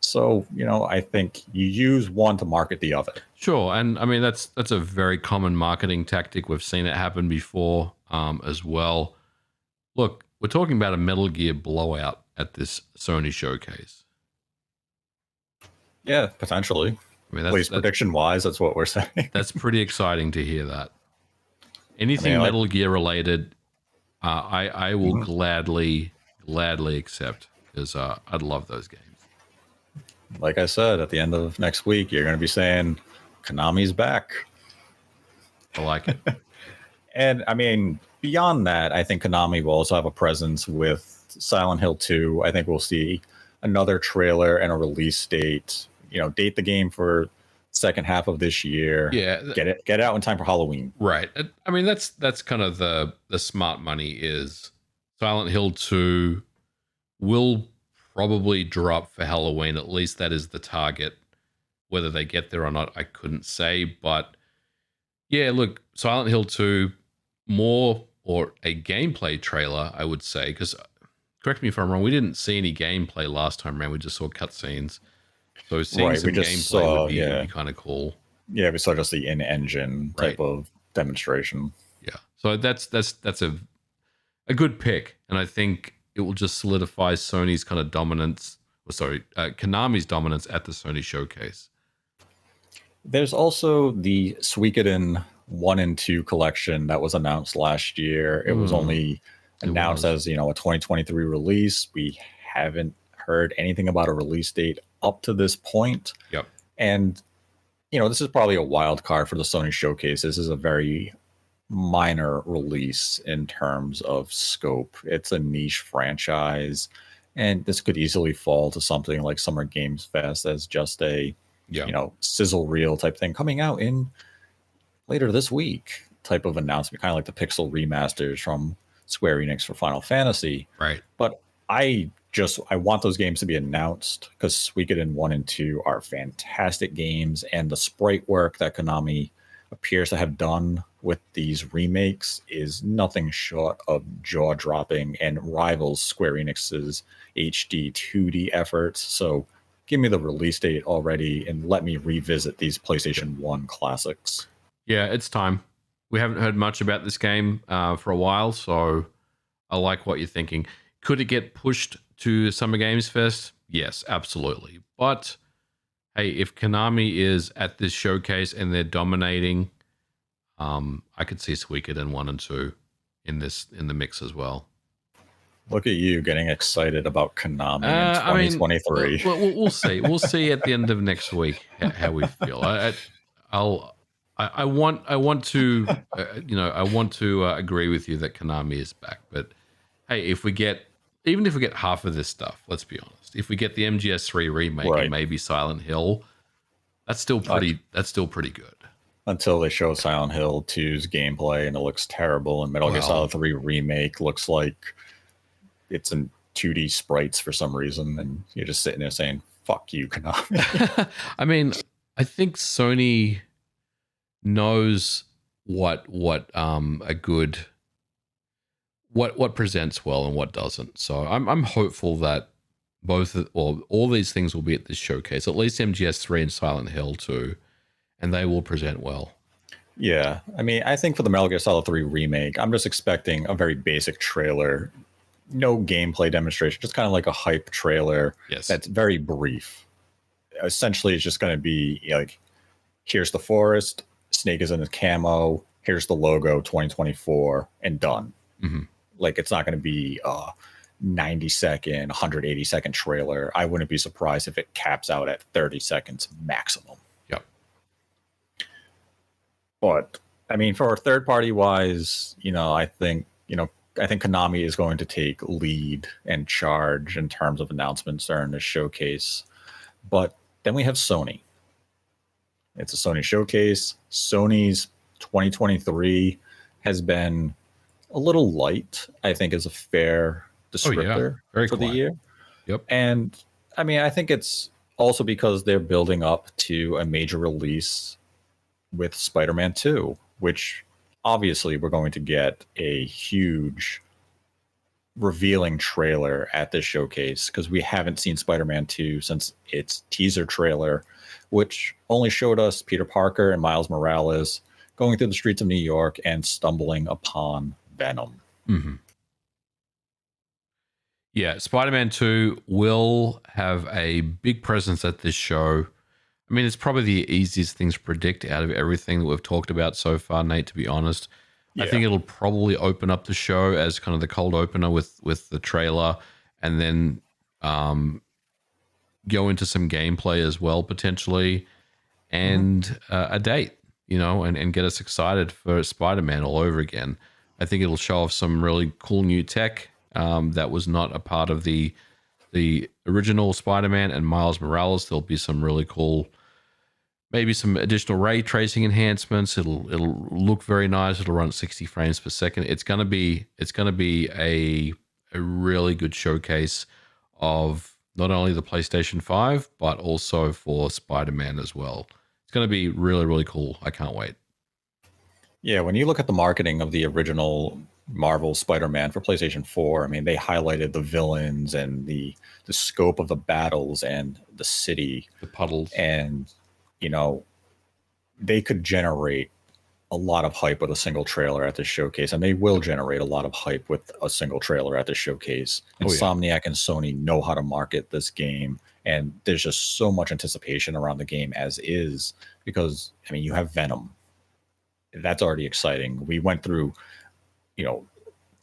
So, I think you use one to market the other. Sure, and I mean that's a very common marketing tactic. We've seen it happen before as well. Look, we're talking about a Metal Gear blowout at this Sony showcase. Yeah, potentially. I mean, At least prediction-wise, that's what we're saying. That's pretty exciting to hear that. Anything Metal Gear related, I will gladly accept, because I'd love those games. Like I said, at the end of next week, you're going to be saying Konami's back. I like it. And I mean, beyond that, I think Konami will also have a presence with Silent Hill 2. I think we'll see another trailer and a release date. Date the game for second half of this year. Yeah, get it out in time for Halloween. Right. I mean, that's kind of the smart money. Is Silent Hill 2 will probably drop for Halloween. At least that is the target. Whether they get there or not, I couldn't say. But yeah, look, Silent Hill 2, more or a gameplay trailer, I would say, because correct me if I'm wrong, we didn't see any gameplay last time around. We just saw cutscenes. So seeing some gameplay would be kind of cool. Yeah, we saw just the in-engine type of demonstration. Yeah, so that's a good pick, and I think it will just solidify Sony's kind of dominance. Konami's dominance at the Sony showcase. There's also the Suikoden 1 and 2 collection that was announced last year. It was only announced as, a 2023 release. We haven't heard anything about a release date up to this point. Yep. And, this is probably a wild card for the Sony showcase. This is a very minor release in terms of scope. It's a niche franchise, and this could easily fall to something like Summer Games Fest as just a sizzle reel type thing coming out in later this week type of announcement, kind of like the Pixel remasters from Square Enix for Final Fantasy. Right. But I want those games to be announced because Suikoden 1 and 2 are fantastic games, and the sprite work that Konami appears to have done with these remakes is nothing short of jaw-dropping and rivals Square Enix's HD 2D efforts. So give me the release date already and let me revisit these PlayStation 1 classics. Yeah, it's time. We haven't heard much about this game for a while, so I like what you're thinking. Could it get pushed to Summer Games Fest? Yes, absolutely. But hey, if Konami is at this showcase and they're dominating, I could see Suikoden 1 and 2 in the mix as well. Look at you getting excited about Konami in 2023. We'll see. We'll see at the end of next week how we feel. I want to agree with you that Konami is back. But hey, if we get half of this stuff, let's be honest. If we get the MGS3 remake and maybe Silent Hill, that's still pretty good. Until they show Silent Hill 2's gameplay and it looks terrible, and Metal Gear Solid 3 remake looks like it's in 2D sprites for some reason, and you're just sitting there saying, fuck you, Konami. I mean, I think Sony knows what presents well and what doesn't. So I'm hopeful that all these things will be at this showcase, at least MGS3 and Silent Hill 2, and they will present well. Yeah, I mean, I think for the Metal Gear Solid 3 remake, I'm just expecting a very basic trailer, no gameplay demonstration, just kind of like a hype trailer. Yes. That's very brief. Essentially, it's just going to be like, here's the forest, Snake is in his camo, here's the logo 2024, and done. Mm-hmm. Like, it's not going to be a 90-second, 180-second trailer. I wouldn't be surprised if it caps out at 30 seconds maximum. Yep. But I mean, for third party wise, I think Konami is going to take lead and charge in terms of announcements during the showcase. But then we have Sony. It's a Sony showcase. Sony's 2023 has been a little light, I think, is a fair descriptor Very for quiet. the year. Yep. And I mean, I think it's also because they're building up to a major release with Spider-Man 2, which obviously we're going to get a huge revealing trailer at this showcase, because we haven't seen Spider-Man 2 since its teaser trailer, which only showed us Peter Parker and Miles Morales going through the streets of New York and stumbling upon Venom. Mm-hmm. Yeah, Spider-Man 2 will have a big presence at this show. I mean, it's probably the easiest thing to predict out of everything that we've talked about so far, Nate, to be honest. Yeah. I think it'll probably open up the show as kind of the cold opener with the trailer, and then go into some gameplay as well, potentially, and a date, and get us excited for Spider-Man all over again. I think it'll show off some really cool new tech that was not a part of the original Spider-Man and Miles Morales. There'll be some really cool, maybe some additional ray tracing enhancements. It'll look very nice. It'll run at 60 frames per second. It's gonna be a really good showcase of not only the PlayStation 5 but also for Spider-Man as well. It's gonna be really, really cool. I can't wait. Yeah, when you look at the marketing of the original Marvel Spider-Man for PlayStation 4, I mean, they highlighted the villains and the scope of the battles and the city, the puddles, and they could generate a lot of hype with a single trailer at this showcase, and they will generate a lot of hype with a single trailer at this showcase. Insomniac and Sony know how to market this game, and there's just so much anticipation around the game as is, because I mean, you have Venom. That's already exciting. We went through,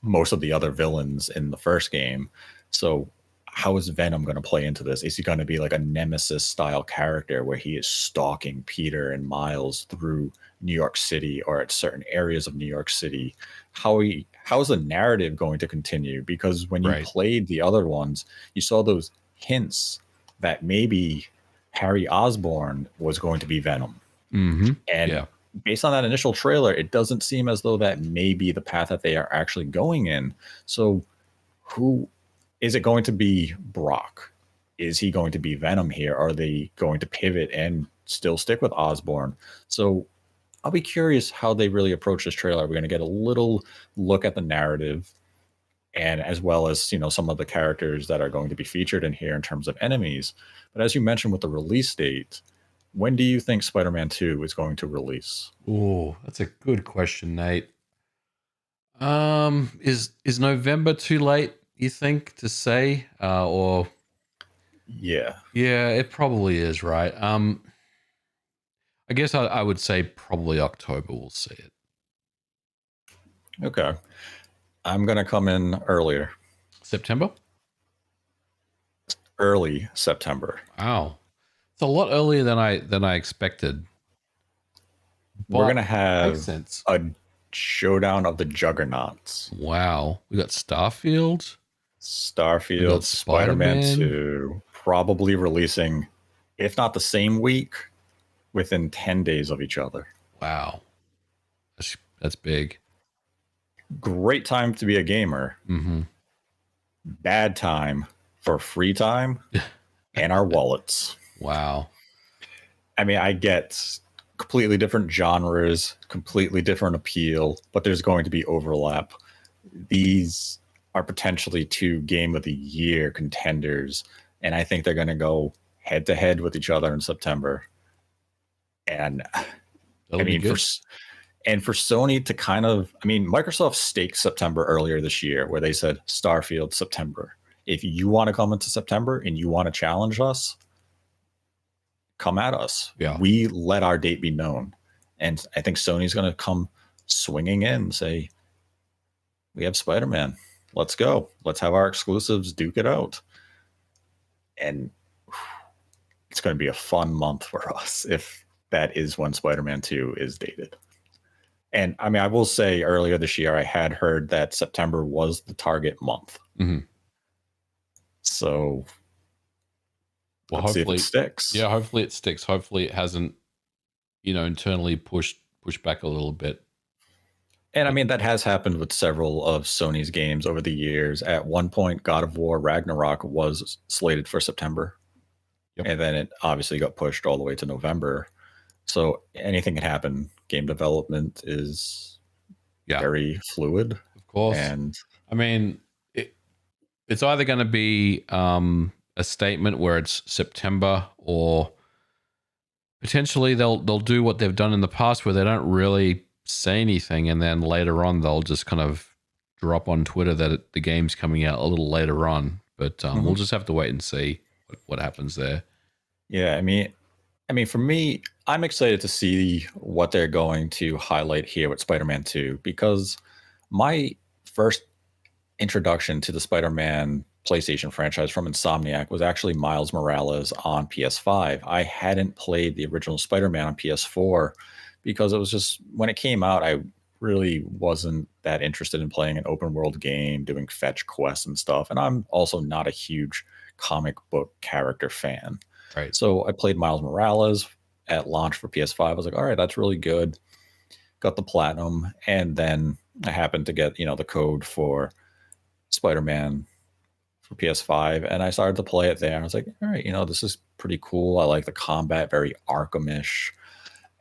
most of the other villains in the first game. So how is Venom going to play into this? Is he going to be like a Nemesis style character where he is stalking Peter and Miles through New York City or at certain areas of New York City? How is the narrative going to continue? Because when you played the other ones, you saw those hints that maybe Harry Osborn was going to be Venom. Mm-hmm. And based on that initial trailer, it doesn't seem as though that may be the path that they are actually going in. So who is it going to be? Brock? Is he going to be Venom here? Are they going to pivot and still stick with Osborn? So I'll be curious how they really approach this trailer. We're going to get a little look at the narrative, and as well as some of the characters that are going to be featured in here in terms of enemies. But as you mentioned with the release date, when do you think Spider-Man 2 is going to release? Oh, that's a good question, Nate. Is November too late, you think, to say? Or yeah, it probably is, right? I guess I would say probably October we'll see it. Okay. I'm gonna come in earlier. September? Early September. Wow. It's a lot earlier than I expected. We're going to have a showdown of the juggernauts. Wow. We got Starfield, Spider-Man 2, probably releasing, if not the same week, within 10 days of each other. Wow. That's big. Great time to be a gamer. Mm-hmm. Bad time for free time and our wallets. Wow. I mean, I get completely different genres, completely different appeal, but there's going to be overlap. These are potentially 2 game of the year contenders, and I think they're going to go head to head with each other in September. And that'll be good. For Sony to Microsoft staked September earlier this year, where they said Starfield September. If you want to come into September and you want to challenge us, come at us. Yeah. We let our date be known. And I think Sony's going to come swinging in and say, we have Spider-Man. Let's go. Let's have our exclusives duke it out. And it's going to be a fun month for us if that is when Spider-Man 2 is dated. And I mean, I will say earlier this year, I had heard that September was the target month. Mm-hmm. So well, let's see if hopefully it sticks. Yeah, hopefully it sticks. Hopefully it hasn't, internally pushed back a little bit. And I mean, that has happened with several of Sony's games over the years. At one point, God of War Ragnarok was slated for September. Yep. And then it obviously got pushed all the way to November. So anything can happen. Game development is very fluid. Of course. And I mean, it's either going to be a statement where it's September, or potentially they'll do what they've done in the past where they don't really say anything, and then later on they'll just kind of drop on Twitter that the game's coming out a little later on. But we'll just have to wait and see what happens there. Yeah, I mean, for me, I'm excited to see what they're going to highlight here with Spider-Man 2, because my first introduction to the Spider-Man PlayStation franchise from Insomniac was actually Miles Morales on PS5. I hadn't played the original Spider-Man on PS4 because it was just, when it came out, I really wasn't that interested in playing an open world game, doing fetch quests and stuff. And I'm also not a huge comic book character fan. Right. So I played Miles Morales at launch for PS5. I was like, all right, that's really good. Got the platinum. And then I happened to get, the code for Spider-Man for PS5, and I started to play it there. I was like, all right, this is pretty cool. I like the combat, very Arkham-ish.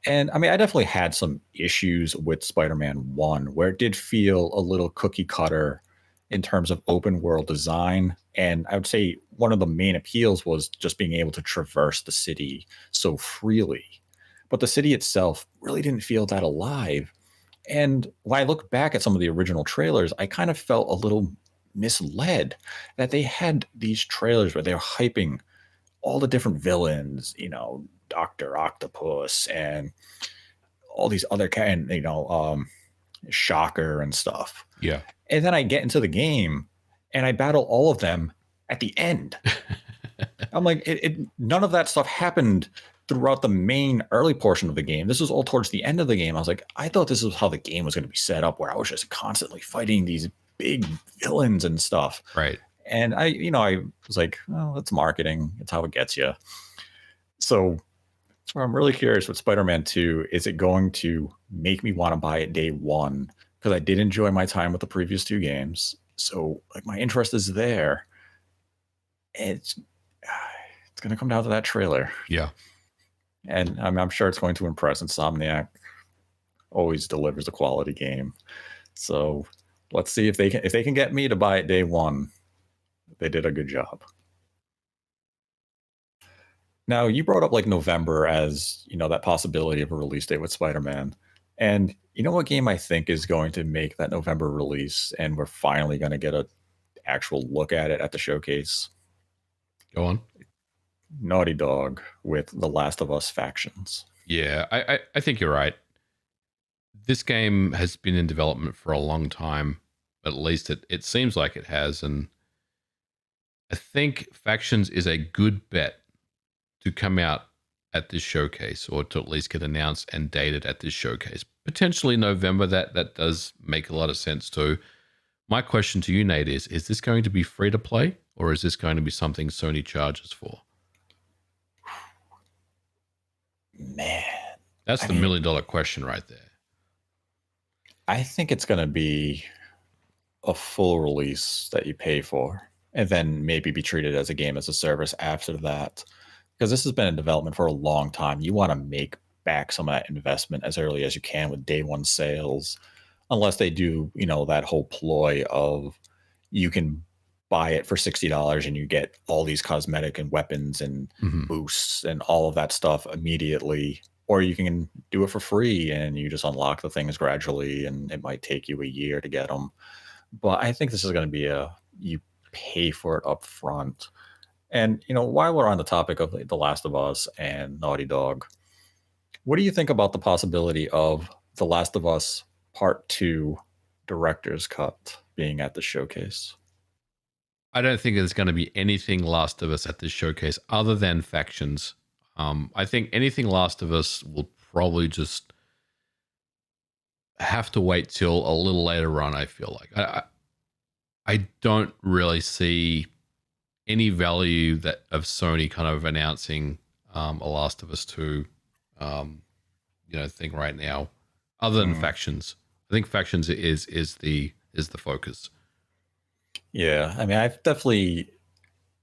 And I mean, I definitely had some issues with Spider-Man 1, where it did feel a little cookie cutter in terms of open world design. And I would say one of the main appeals was just being able to traverse the city so freely. But the city itself really didn't feel that alive. And when I look back at some of the original trailers, I kind of felt a little misled that they had these trailers where they were hyping all the different villains, Dr. Octopus and all these other Shocker and stuff. Yeah. And then I get into the game and I battle all of them at the end. I'm like, none of that stuff happened throughout the main early portion of the game. This was all towards the end of the game. I was like, I thought this was how the game was going to be set up, where I was just constantly fighting these big villains and stuff. Right. And I was like, oh, that's marketing. It's how it gets you. So I'm really curious with Spider-Man 2. Is it going to make me want to buy it day one? Because I did enjoy my time with the previous two games. So like my interest is there. It's going to come down to that trailer. Yeah. And I'm sure it's going to impress. Insomniac always delivers a quality game. So let's see if they can get me to buy it day one. They did a good job. Now, you brought up like November as, that possibility of a release date with Spider-Man. And you know what game I think is going to make that November release, and we're finally going to get an actual look at it at the showcase? Go on. Naughty Dog with The Last of Us Factions. Yeah, I think you're right. This game has been in development for a long time. At least it seems like it has. And I think Factions is a good bet to come out at this showcase, or to at least get announced and dated at this showcase. Potentially November, that does make a lot of sense too. My question to you, Nate, is this going to be free to play, or is this going to be something Sony charges for? Man. That's the $1 million question right there. I think it's going to be a full release that you pay for, and then maybe be treated as a game as a service after that. Because this has been in development for a long time. You want to make back some of that investment as early as you can with day one sales, unless they do, that whole ploy of you can buy it for $60 and you get all these cosmetic and weapons and boosts and all of that stuff immediately. Or you can do it for free and you just unlock the things gradually, and it might take you a year to get them. But I think this is going to be you pay for it up front. And, while we're on the topic of The Last of Us and Naughty Dog, what do you think about the possibility of The Last of Us Part 2 director's cut being at the showcase? I don't think there's going to be anything Last of Us at this showcase other than factions. I think anything Last of Us will probably just have to wait till a little later on. I feel like I don't really see any value that of Sony kind of announcing a Last of Us 2 thing right now, other than factions. I think factions is the focus. Yeah, I mean, I've definitely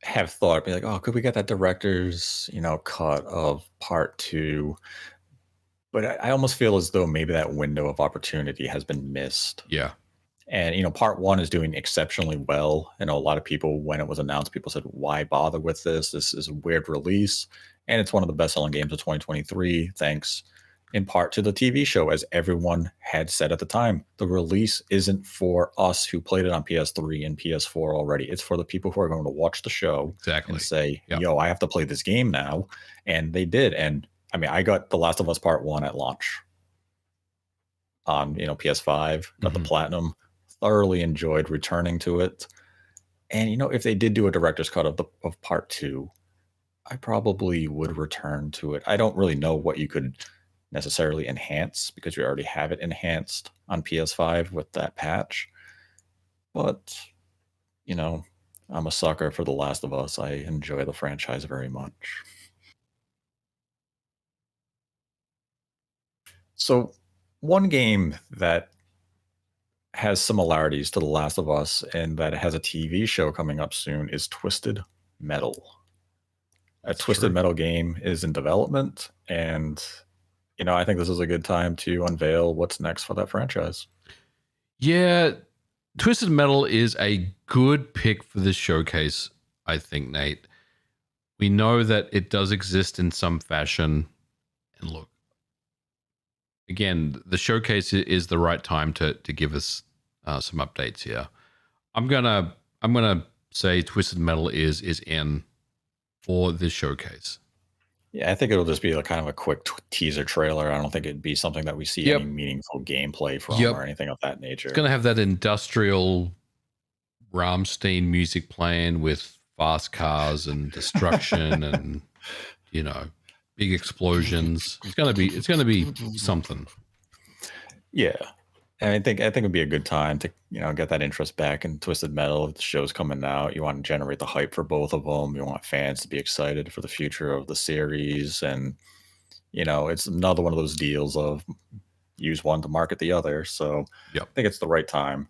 have thought, be like, oh, could we get that director's, cut of part two? But I almost feel as though maybe that window of opportunity has been missed. Yeah. And part one is doing exceptionally well. A lot of people, when it was announced, people said, "Why bother with this? This is a weird release." And it's one of the best-selling games of 2023, thanks in part to the TV show, as everyone had said at the time. The release isn't for us who played it on PS3 and PS4 already. It's for the people who are going to watch the show and say, Yep. "Yo, I have to play this game now." And they did. And I mean, I got The Last of Us Part 1 at launch on, PS5, got the platinum, thoroughly enjoyed returning to it. And, if they did do a director's cut of part 2, I probably would return to it. I don't really know what you could necessarily enhance because you already have it enhanced on PS5 with that patch. But, I'm a sucker for The Last of Us. I enjoy the franchise very much. So, one game that has similarities to The Last of Us and that has a TV show coming up soon is Twisted Metal. A That's Twisted true. Metal game is in development, and I think this is a good time to unveil what's next for that franchise. Yeah, Twisted Metal is a good pick for this showcase, I think, Nate. We know that it does exist in some fashion. And look, again, the showcase is the right time to give us some updates here. I'm gonna say Twisted Metal is in for this showcase. Yeah, I think it'll just be kind of a quick teaser trailer. I don't think it'd be something that we see any meaningful gameplay from or anything of that nature. It's gonna have that industrial Rammstein music playing with fast cars and destruction and big explosions. It's gonna be something. Yeah. And I think it'd be a good time to get that interest back in Twisted Metal. The show's coming out. You want to generate the hype for both of them. You want fans to be excited for the future of the series, and it's another one of those deals of use one to market the other. So I think it's the right time.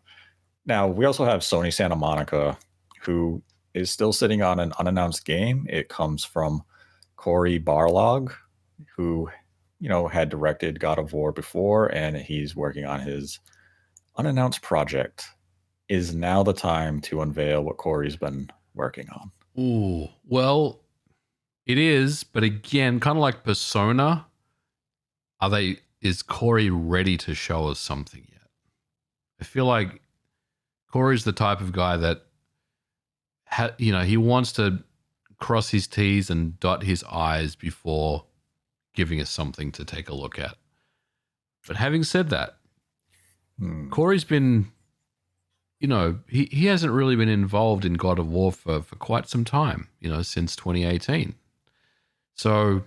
Now we also have Sony Santa Monica, who is still sitting on an unannounced game. It comes from Cory Barlog, who had directed God of War before, and he's working on his unannounced project. Is now the time to unveil what Cory's been working on? Ooh, well, it is, but again, kind of like Persona, is Cory ready to show us something yet? I feel like Cory's the type of guy that he wants to cross his T's and dot his I's before giving us something to take a look at. But having said that, Cory's been, he hasn't really been involved in God of War for quite some time, since 2018. So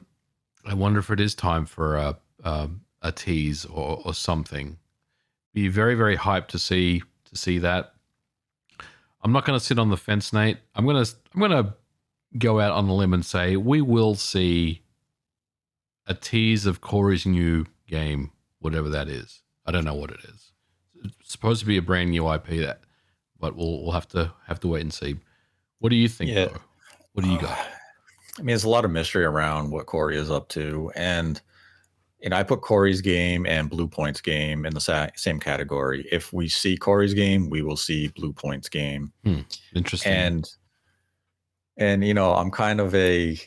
I wonder if it is time for a tease or something. Be very, very hyped to see that. I'm not going to sit on the fence, Nate. I'm going to go out on the limb and say we will see a tease of Cory's new game, whatever that is. I don't know what it is. It's supposed to be a brand new IP, but we'll have to wait and see. What do you think, though? What do you got? I mean, there's a lot of mystery around what Cory is up to, and I put Cory's game and Bluepoint's game in the same category. If we see Cory's game, we will see Bluepoint's game. Interesting. And I'm kind of a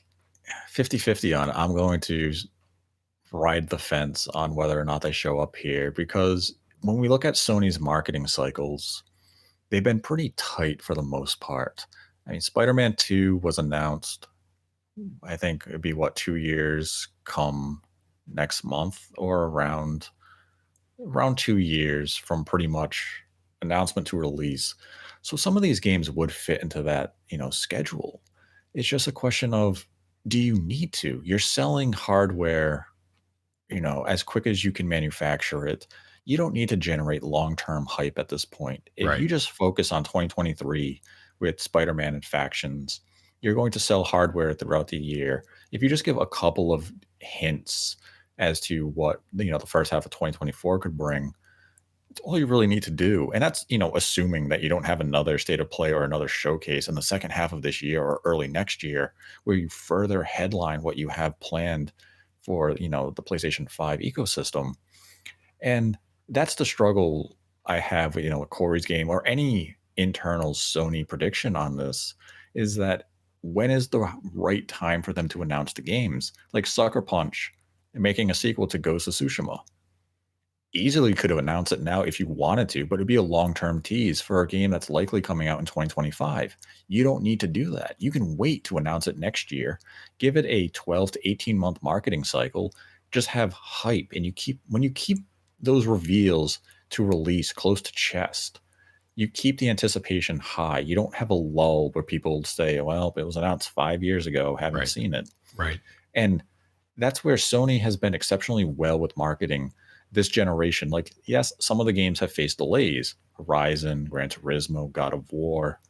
50-50 on it. I'm going to ride the fence on whether or not they show up here, because when we look at Sony's marketing cycles, they've been pretty tight for the most part. I mean, Spider-Man 2 was announced, I think it'd be 2 years come next month, or around 2 years from pretty much announcement to release. So some of these games would fit into that, schedule. It's just a question of, do you need to? You're selling hardware, as quick as you can manufacture it. You don't need to generate long-term hype at this point. If Right. you just focus on 2023 with Spider-Man and factions, you're going to sell hardware throughout the year. If you just give a couple of hints as to what, the first half of 2024 could bring, it's all you really need to do. And that's, assuming that you don't have another state of play or another showcase in the second half of this year or early next year where you further headline what you have planned for, the PlayStation 5 ecosystem. And that's the struggle I have, with Corey's game or any internal Sony prediction on this is that when is the right time for them to announce the games? Like Sucker Punch making a sequel to Ghost of Tsushima easily could have announced it now if you wanted to, but it'd be a long-term tease for a game that's likely coming out in 2025. You don't need to do that. You can wait to announce it next year, give it a 12 to 18 month marketing cycle, just have hype, and when you keep those reveals to release close to chest, you keep the anticipation high. You don't have a lull where people say, well, it was announced 5 years ago, haven't Right. seen it. Right. And that's where Sony has been exceptionally well with marketing this generation. Like, yes, some of the games have faced delays, Horizon, Gran Turismo, God of War.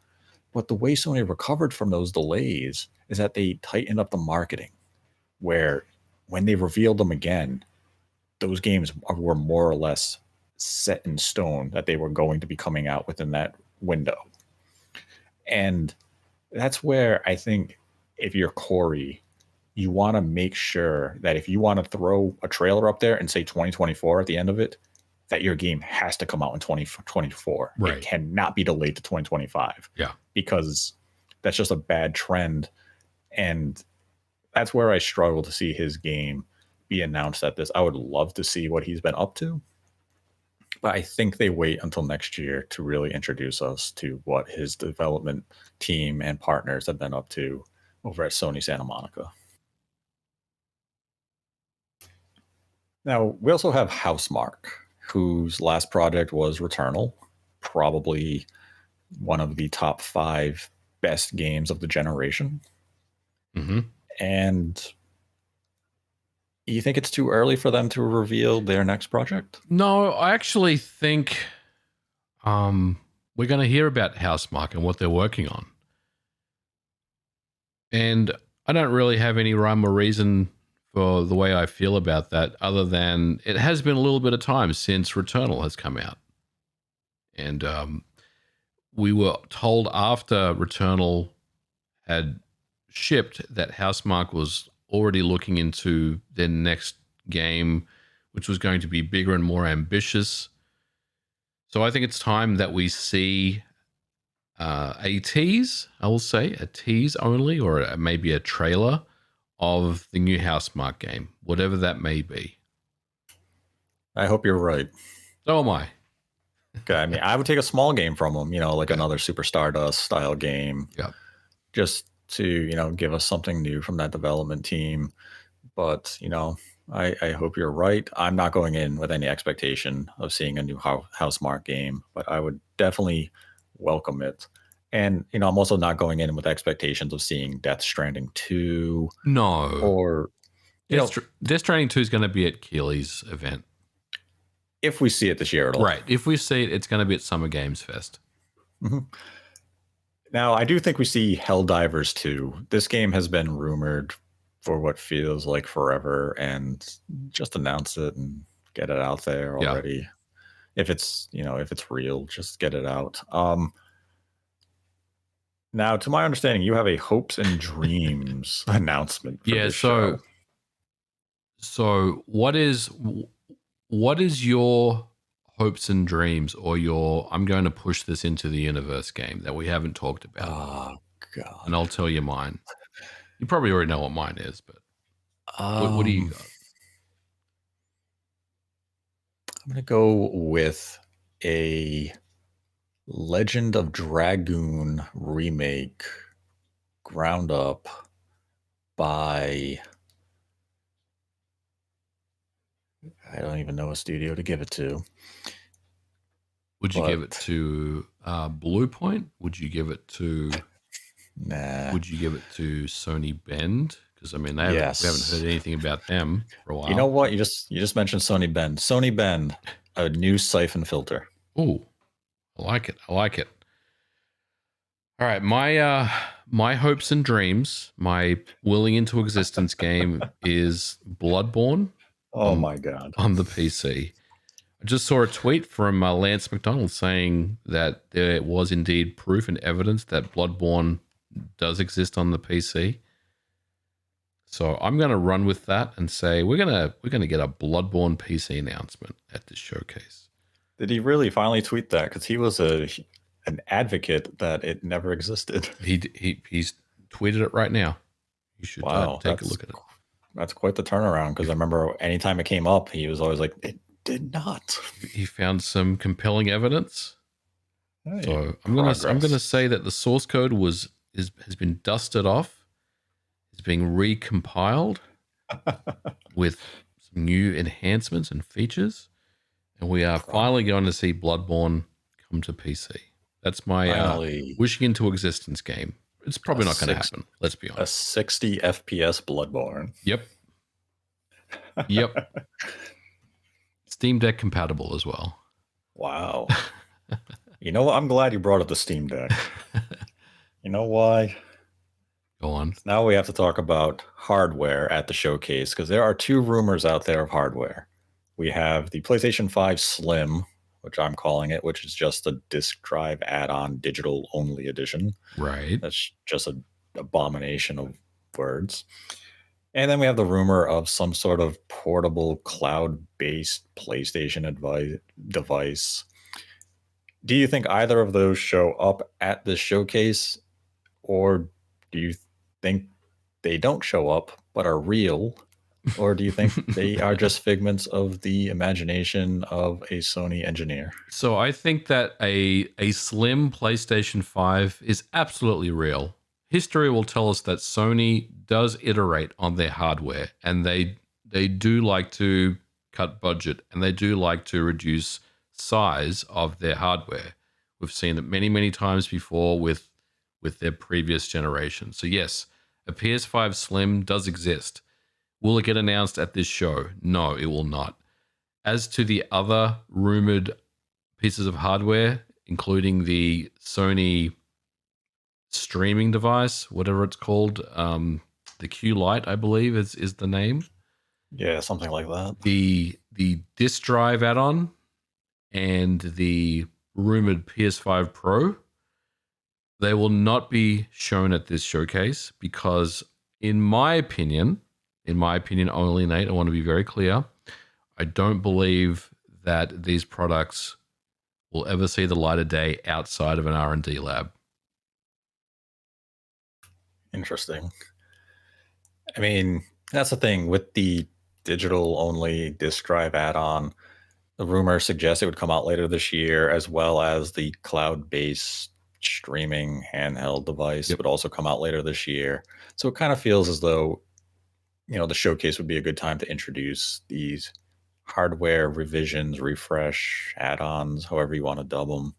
But the way Sony recovered from those delays is that they tightened up the marketing, where when they revealed them again, those games were more or less set in stone that they were going to be coming out within that window. And that's where I think if you're Corey, you want to make sure that if you want to throw a trailer up there and say 2024 at the end of it, that your game has to come out in 2024. Right. It cannot be delayed to 2025. Yeah. Because that's just a bad trend. And that's where I struggle to see his game be announced at this. I would love to see what he's been up to. But I think they wait until next year to really introduce us to what his development team and partners have been up to over at Sony Santa Monica. Now, we also have Housemark, whose last project was Returnal, probably one of the top 5 best games of the generation. Mm-hmm. And you think it's too early for them to reveal their next project? No, I actually think we're going to hear about Housemark and what they're working on. And I don't really have any rhyme or reason for the way I feel about that, other than it has been a little bit of time since Returnal has come out. And we were told after Returnal had shipped that Housemark was already looking into their next game, which was going to be bigger and more ambitious. So I think it's time that we see a tease, I will say, a tease only, or maybe a trailer of the new Housemark game, whatever that may be. I hope you're right. So am I. Okay, I mean, I would take a small game from them, like Yeah. another Super Stardust style game. Yeah. Just to, give us something new from that development team. But, I hope you're right. I'm not going in with any expectation of seeing a new Housemark game, but I would definitely welcome it. And, I'm also not going in with expectations of seeing Death Stranding 2 No. or, Death Stranding 2 is going to be at Keeley's event. if we see it this year at all. Right. If we see it, it's going to be at Summer Games Fest. Mm-hmm. Now, I do think we see Helldivers 2. This game has been rumored for what feels like forever, and just announce it and get it out there already. Yeah. If it's real, just get it out. Now, to my understanding, you have a hopes and dreams announcement for this show. So what is your hopes and dreams, or your I'm going to push this into the universe game that we haven't talked about? Oh, God. And I'll tell you mine. You probably already know what mine is, but what do you got? I'm going to go with a Legend of Dragoon remake, ground up by, I don't even know a studio to give it to. Would you give it to Bluepoint? Would you give it to? Nah. Would you give it to Sony Bend? Because I mean, we haven't heard anything about them for a while. You know what? You just mentioned Sony Bend. Sony Bend, a new siphon filter. Oh, I like it. I like it. All right, my hopes and dreams, my willing into existence game is Bloodborne. Oh my god! On the PC. I just saw a tweet from Lance McDonald saying that there was indeed proof and evidence that Bloodborne does exist on the PC. So I'm going to run with that and say we're gonna get a Bloodborne PC announcement at this showcase. Did he really finally tweet that? Because he was an advocate that it never existed. He's tweeted it right now. You should take a look at it. That's quite the turnaround, because I remember anytime it came up, he was always like, it did not. He found some compelling evidence. Hey, so I'm gonna say that the source code has been dusted off. It's being recompiled with some new enhancements and features, and we are finally going to see Bloodborne come to PC. That's my wishing into existence game. It's probably not going to happen. Let's be honest. A 60 FPS Bloodborne. Yep. Steam Deck compatible as well. Wow. You know what? I'm glad you brought up the Steam Deck. You know why? Go on. Now we have to talk about hardware at the showcase, because there are two rumors out there of hardware. We have the PlayStation 5 Slim, which I'm calling it, which is just a disk drive add-on digital only edition. Right. That's just an abomination of words. And then we have the rumor of some sort of portable cloud-based PlayStation device. Do you think either of those show up at this showcase, or do you think they don't show up but are real? Or do you think they are just figments of the imagination of a Sony engineer? So I think that a slim PlayStation 5 is absolutely real. History will tell us that Sony does iterate on their hardware, and they do like to cut budget, and they do like to reduce size of their hardware. We've seen it many, many times before with their previous generation. So yes, a PS5 Slim does exist. Will it get announced at this show? No, it will not. As to the other rumored pieces of hardware, including the Sony streaming device, whatever it's called, the Q Lite, I believe is the name. Yeah, something like that. The disk drive add-on and the rumored PS5 Pro, they will not be shown at this showcase because, in my opinion only, Nate, I want to be very clear, I don't believe that these products will ever see the light of day outside of an R&D lab. Interesting. I mean, that's the thing with the digital only disk drive add-on. The rumor suggests it would come out later this year, as well as the cloud-based streaming handheld device would also come out later this year. So it kind of feels as though, the showcase would be a good time to introduce these hardware revisions, refresh, add-ons, however you want to dub them.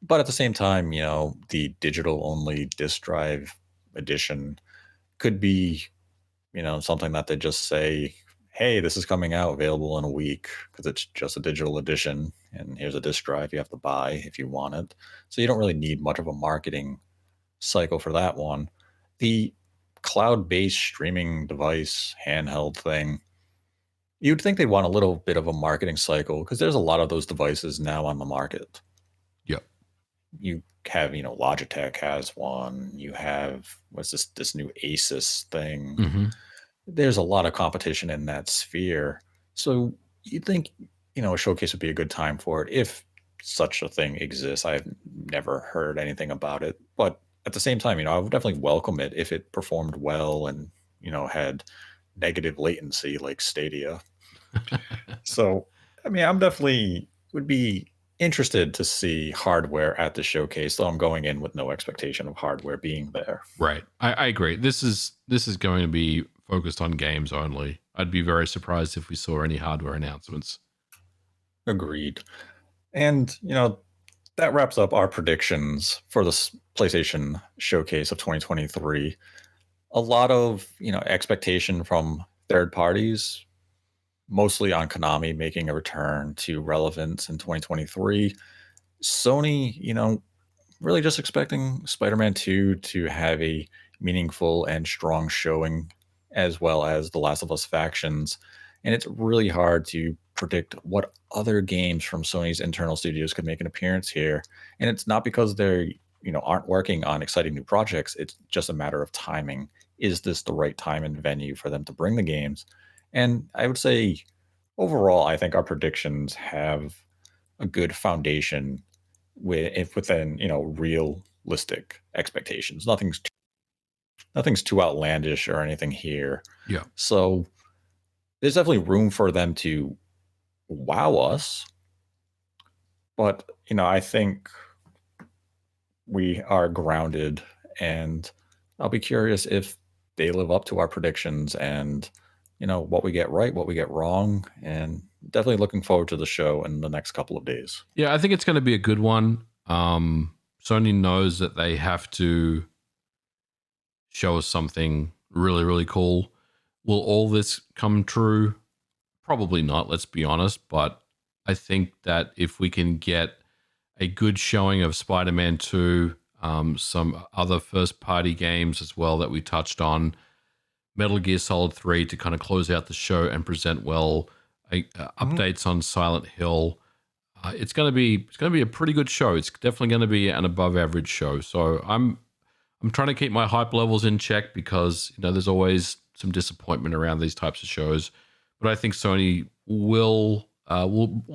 But at the same time, the digital only disk drive edition could be, something that they just say, hey, this is coming out available in a week, because it's just a digital edition, and here's a disk drive you have to buy if you want it. So you don't really need much of a marketing cycle for that one. The cloud-based streaming device handheld thing, you'd think they'd want a little bit of a marketing cycle, because there's a lot of those devices now on the market. Yep. You have, Logitech has one. You have, what's this new Asus thing? Mm-hmm. There's a lot of competition in that sphere. So you'd think, a showcase would be a good time for it if such a thing exists. I've never heard anything about it. But at the same time, I would definitely welcome it if it performed well and, had negative latency like Stadia. So, I mean, I'm definitely would be interested to see hardware at the showcase, though I'm going in with no expectation of hardware being there. Right. I agree. This is going to be focused on games only. I'd be very surprised if we saw any hardware announcements. Agreed. And, that wraps up our predictions for this PlayStation Showcase of 2023. A lot of, expectation from third parties, mostly on Konami making a return to relevance in 2023. Sony, really just expecting Spider-Man 2 to have a meaningful and strong showing, as well as the Last of Us factions. And it's really hard to predict what other games from Sony's internal studios could make an appearance here. And it's not because they, aren't working on exciting new projects. It's just a matter of timing. Is this the right time and venue for them to bring the games? And I would say overall, I think our predictions have a good foundation within realistic expectations. Nothing's too outlandish or anything here. Yeah. So there's definitely room for them to wow us, but I think we are grounded, and I'll be curious if they live up to our predictions and what we get right, what we get wrong, and definitely looking forward to the show in the next couple of days. Yeah, I think it's going to be a good one. Sony knows that they have to show us something really, really cool. Will all this come true? Probably not, let's be honest. But I think that if we can get a good showing of Spider-Man 2, some other first-party games as well that we touched on, Metal Gear Solid 3 to kind of close out the show and present well, updates on Silent Hill. It's going to be a pretty good show. It's definitely going to be an above average show. So I'm trying to keep my hype levels in check because there's always some disappointment around these types of shows. But I think Sony will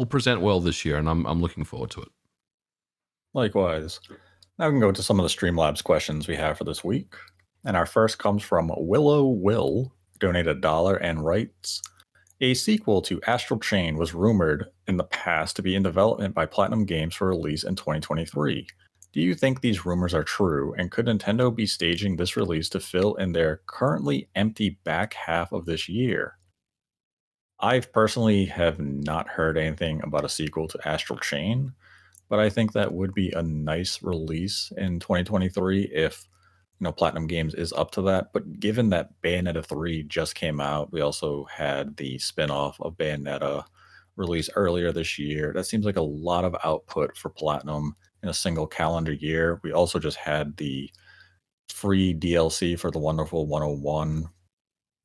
present well this year, and I'm looking forward to it. Likewise. Now we can go to some of the Streamlabs questions we have for this week. And our first comes from Willow Will, donated $1 and writes, a sequel to Astral Chain was rumored in the past to be in development by Platinum Games for release in 2023. Do you think these rumors are true, and could Nintendo be staging this release to fill in their currently empty back half of this year? I personally have not heard anything about a sequel to Astral Chain, but I think that would be a nice release in 2023 if Platinum Games is up to that. But given that Bayonetta 3 just came out, we also had the spin-off of Bayonetta release earlier this year. That seems like a lot of output for Platinum in a single calendar year. We also just had the free DLC for the Wonderful 101.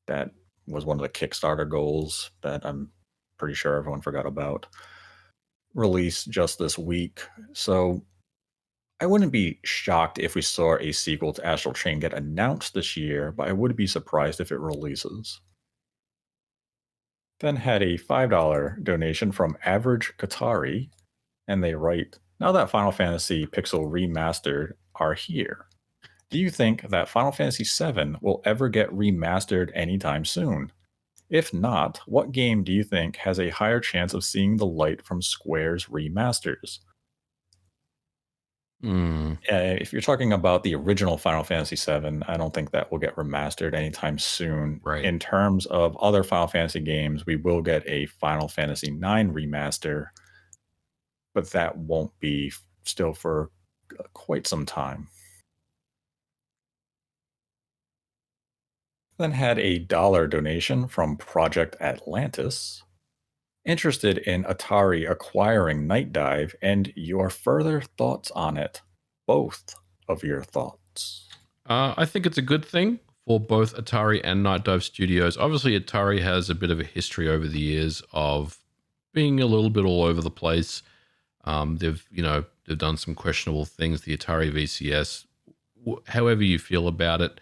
That was one of the Kickstarter goals that I'm pretty sure everyone forgot about. Release just this week. So I wouldn't be shocked if we saw a sequel to Astral Chain get announced this year, but I would be surprised if it releases. Then had a $5 donation from Average Qatari, and they write, now that Final Fantasy Pixel Remastered are here, do you think that Final Fantasy VII will ever get remastered anytime soon? If not, what game do you think has a higher chance of seeing the light from Square's remasters? If you're talking about the original Final Fantasy VII, I don't think that will get remastered anytime soon. Right. In terms of other Final Fantasy games, we will get a Final Fantasy IX remaster, but that won't be still for quite some time. Then had a $1 donation from Project Atlantis. Interested in Atari acquiring Night Dive and your further thoughts on it. Both of your thoughts. I think it's a good thing for both Atari and Night Dive Studios. Obviously, Atari has a bit of a history over the years of being a little bit all over the place. They've done some questionable things. The Atari VCS, however you feel about it,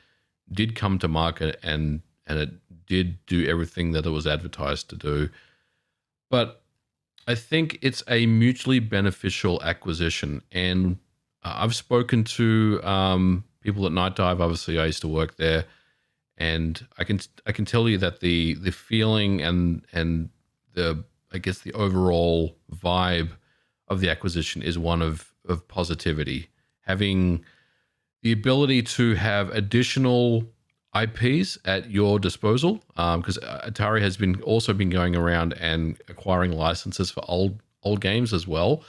did come to market and it did do everything that it was advertised to do. But I think it's a mutually beneficial acquisition. And I've spoken to people at Night Dive. Obviously, I used to work there, and I can tell you that the feeling and the overall vibe of the acquisition is one of positivity. Having the ability to have additional IPs at your disposal, because Atari has also been going around and acquiring licenses for old games as well.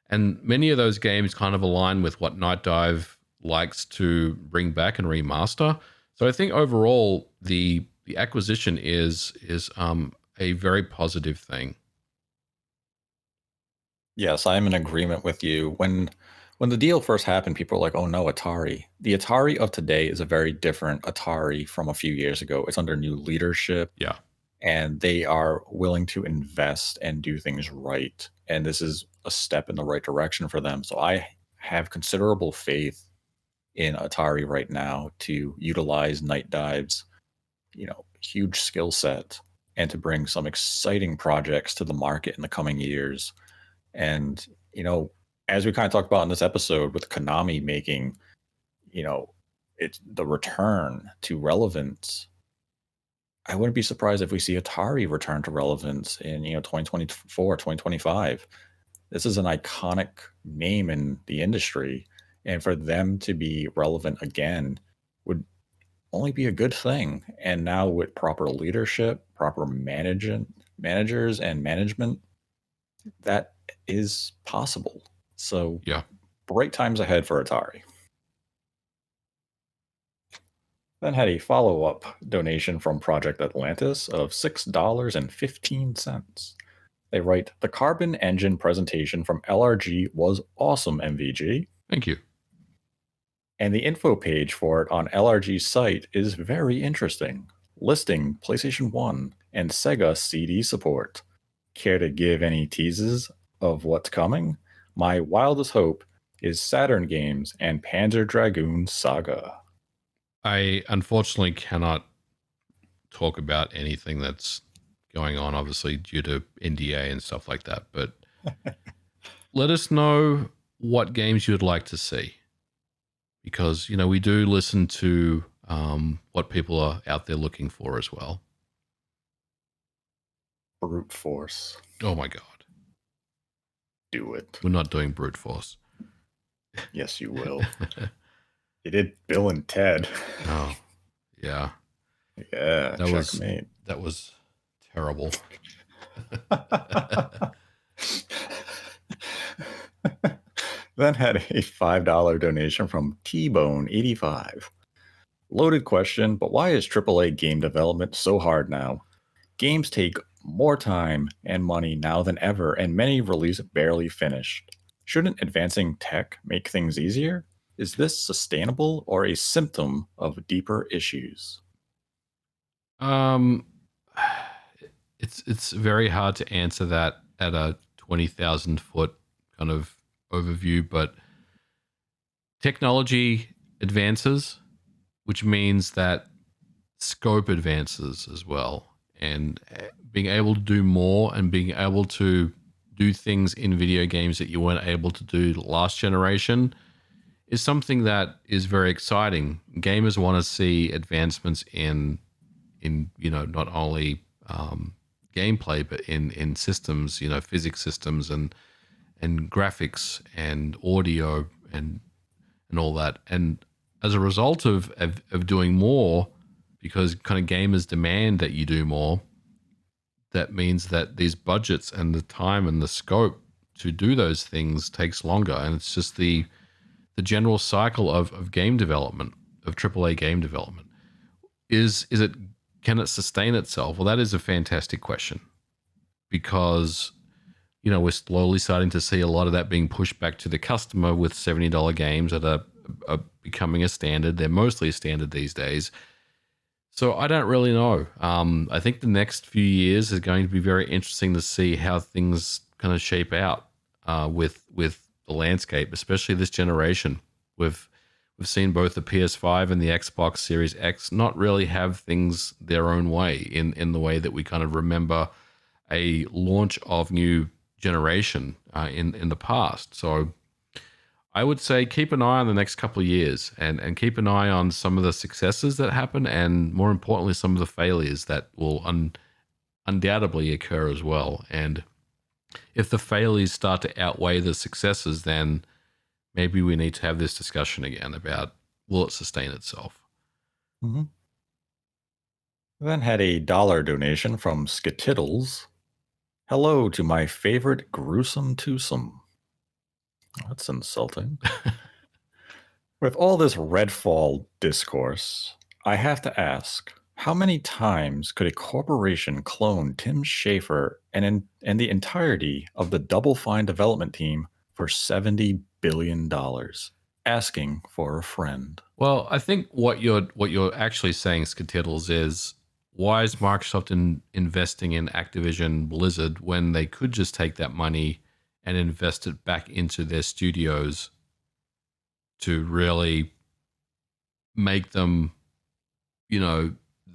And many of those games kind of align with what Night Dive likes to bring back and remaster. So I think overall the acquisition is a very positive thing. Yes, I'm in agreement with you. When the deal first happened, people were like, "Oh no, Atari." The Atari of today is a very different Atari from a few years ago. It's under new leadership, Yeah. and they are willing to invest and do things right. And this is a step in the right direction for them. So I have considerable faith in Atari right now to utilize Night Dive's, huge skill set and to bring some exciting projects to the market in the coming years. And, as we kind of talked about in this episode with Konami making, you know, it's the return to relevance. I wouldn't be surprised if we see Atari return to relevance in, 2024, 2025. This is an iconic name in the industry. And for them to be relevant again would only be a good thing. And now with proper leadership, proper managers and management, that is possible. So Yeah. bright times ahead for Atari. Then had a follow-up donation from Project Atlantis of $6.15. They write, "The Carbon Engine presentation from LRG was awesome, MVG. Thank you. And the info page for it on LRG's site is very interesting, listing PlayStation 1 and Sega CD support. Care to give any teases of what's coming? My wildest hope is Saturn games and Panzer Dragoon Saga." I unfortunately cannot talk about anything that's going on, obviously, due to NDA and stuff like that. But let us know what games you'd like to see. Because, we do listen to what people are out there looking for as well. Brute force. Oh, my God. Do it. We're not doing brute force. Yes, you will. You did Bill and Ted. Oh, yeah. Yeah, checkmate. That was terrible. Then had a $5 donation from T-Bone85. Loaded question, but why is AAA game development so hard now? Games take more time and money now than ever, and many release barely finished. Shouldn't advancing tech make things easier? Is this sustainable or a symptom of deeper issues? It's very hard to answer that at a 20,000 foot kind of overview, but technology advances, which means that scope advances as well, and being able to do more and being able to do things in video games that you weren't able to do last generation is something that is very exciting. Gamers want to see advancements in not only gameplay but in systems, physics systems and graphics and audio and all that. And as a result of doing more, because kind of gamers demand that you do more, that means that these budgets and the time and the scope to do those things takes longer. And it's just the general cycle of game development, of AAA game development. Can it sustain itself? Well, that is a fantastic question, because we're slowly starting to see a lot of that being pushed back to the customer with $70 games that are becoming a standard. They're mostly a standard these days. So I don't really know. I think the next few years is going to be very interesting to see how things kind of shape out with the landscape, especially this generation. We've seen both the PS5 and the Xbox Series X not really have things their own way in the way that we kind of remember a launch of new generation in the past. So I would say keep an eye on the next couple of years and keep an eye on some of the successes that happen, and more importantly, some of the failures that will undoubtedly occur as well. And if the failures start to outweigh the successes, then maybe we need to have this discussion again about, will it sustain itself? Mm-hmm. Then had a $1 donation from Skittles. Hello to my favorite gruesome twosome. That's insulting. With all this Redfall discourse, I have to ask, how many times could a corporation clone Tim Schafer and the entirety of the Double Fine development team for $70 billion, asking for a friend? Well, I think what you're actually saying, Skittles, is why is Microsoft investing in Activision Blizzard when they could just take that money and invest it back into their studios to really make them,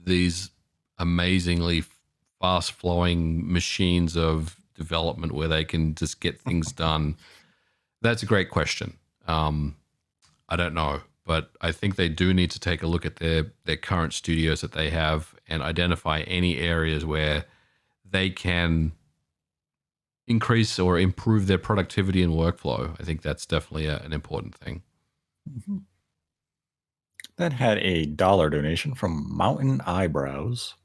these amazingly fast flowing machines of development where they can just get things done? That's a great question. I don't know, but I think they do need to take a look at their current studios that they have and identify any areas where they can increase or improve their productivity and workflow. I think that's definitely an important thing. Mm-hmm. Then had a dollar donation from Mountain Eyebrows.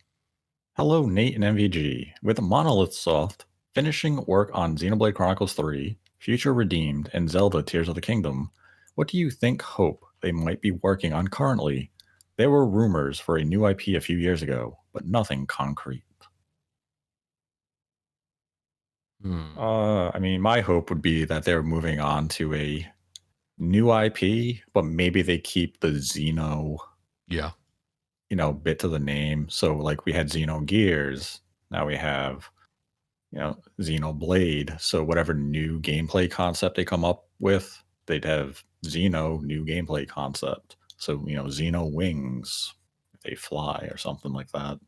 Hello, Nate and MVG. With Monolith Soft finishing work on Xenoblade Chronicles 3, Future Redeemed, and Zelda Tears of the Kingdom, what do you hope they might be working on currently? There were rumors for a new IP a few years ago, but nothing concrete. I mean, my hope would be that they're moving on to a new IP, but maybe they keep the Xeno, Yeah. bit to the name. So, like, we had Xenogears, now we have, Xenoblade. So, whatever new gameplay concept they come up with, they'd have Xeno new gameplay concept. So, Xeno wings, they fly or something like that.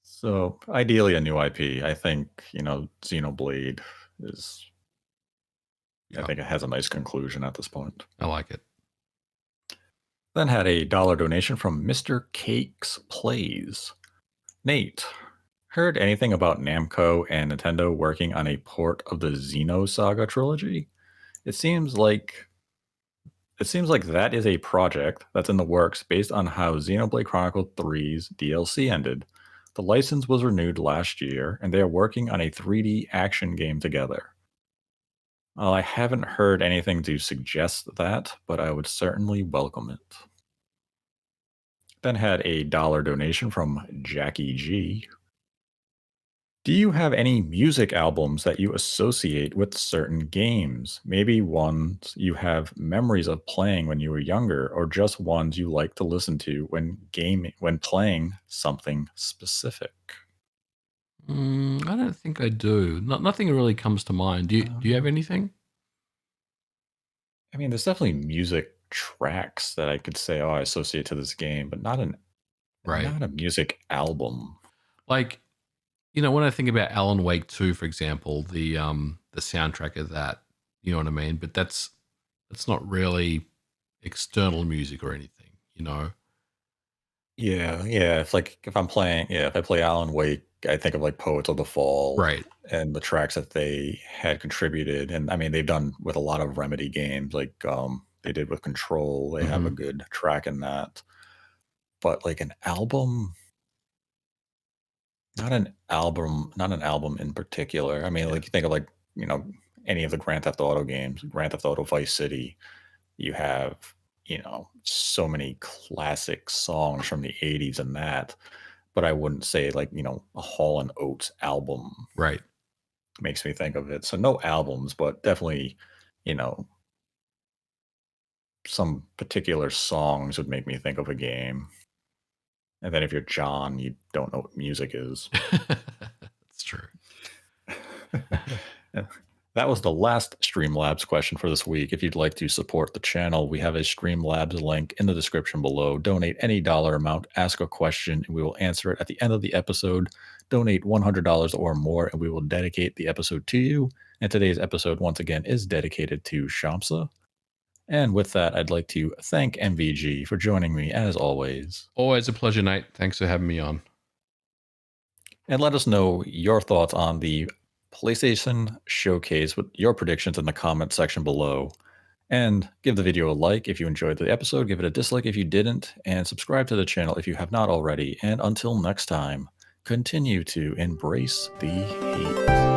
So, ideally, a new IP. I think, Xenoblade is. Yeah. I think it has a nice conclusion at this point. I like it. Then had a dollar donation from Mr. Cakes Plays. Nate, heard anything about Namco and Nintendo working on a port of the Xenosaga trilogy? It seems like that is a project that's in the works based on how Xenoblade Chronicles 3's DLC ended. The license was renewed last year, and they are working on a 3D action game together. Well, I haven't heard anything to suggest that, but I would certainly welcome it. Then had a dollar donation from Jackie G. Do you have any music albums that you associate with certain games? Maybe ones you have memories of playing when you were younger, or just ones you like to listen to when playing something specific? I don't think I do. Nothing really comes to mind. Do you have anything? I mean, there's definitely music tracks that I could say, oh, I associate to this game, but not Right. a music album. Like, when I think about Alan Wake 2, for example, the soundtrack of that, you know what I mean? But that's not really external music or anything, Yeah, yeah. If I play Alan Wake, I think of like Poets of the Fall Right. and the tracks that they had contributed. And I mean, they've done with a lot of Remedy games, like they did with Control. They have a good track in that. But like an album, not an album in particular. I mean, like you think of like, any of the Grand Theft Auto games, Grand Theft Auto Vice City, you have, so many classic songs from the 80s and that. But I wouldn't say like, a Hall and Oates album Right. makes me think of it. So no albums, but definitely, you know, some particular songs would make me think of a game. And then if you're John, you don't know what music is. That's true. That was the last Streamlabs question for this week. If you'd like to support the channel, we have a Streamlabs link in the description below. Donate any dollar amount, ask a question, and we will answer it at the end of the episode. Donate $100 or more, and we will dedicate the episode to you. And today's episode, once again, is dedicated to Shamsa. And with that, I'd like to thank MVG for joining me, as always. Always a pleasure, Nate. Thanks for having me on. And let us know your thoughts on the PlayStation Showcase with your predictions in the comments section below. And give the video a like if you enjoyed the episode, give it a dislike if you didn't, and subscribe to the channel if you have not already. And until next time, continue to embrace the hate.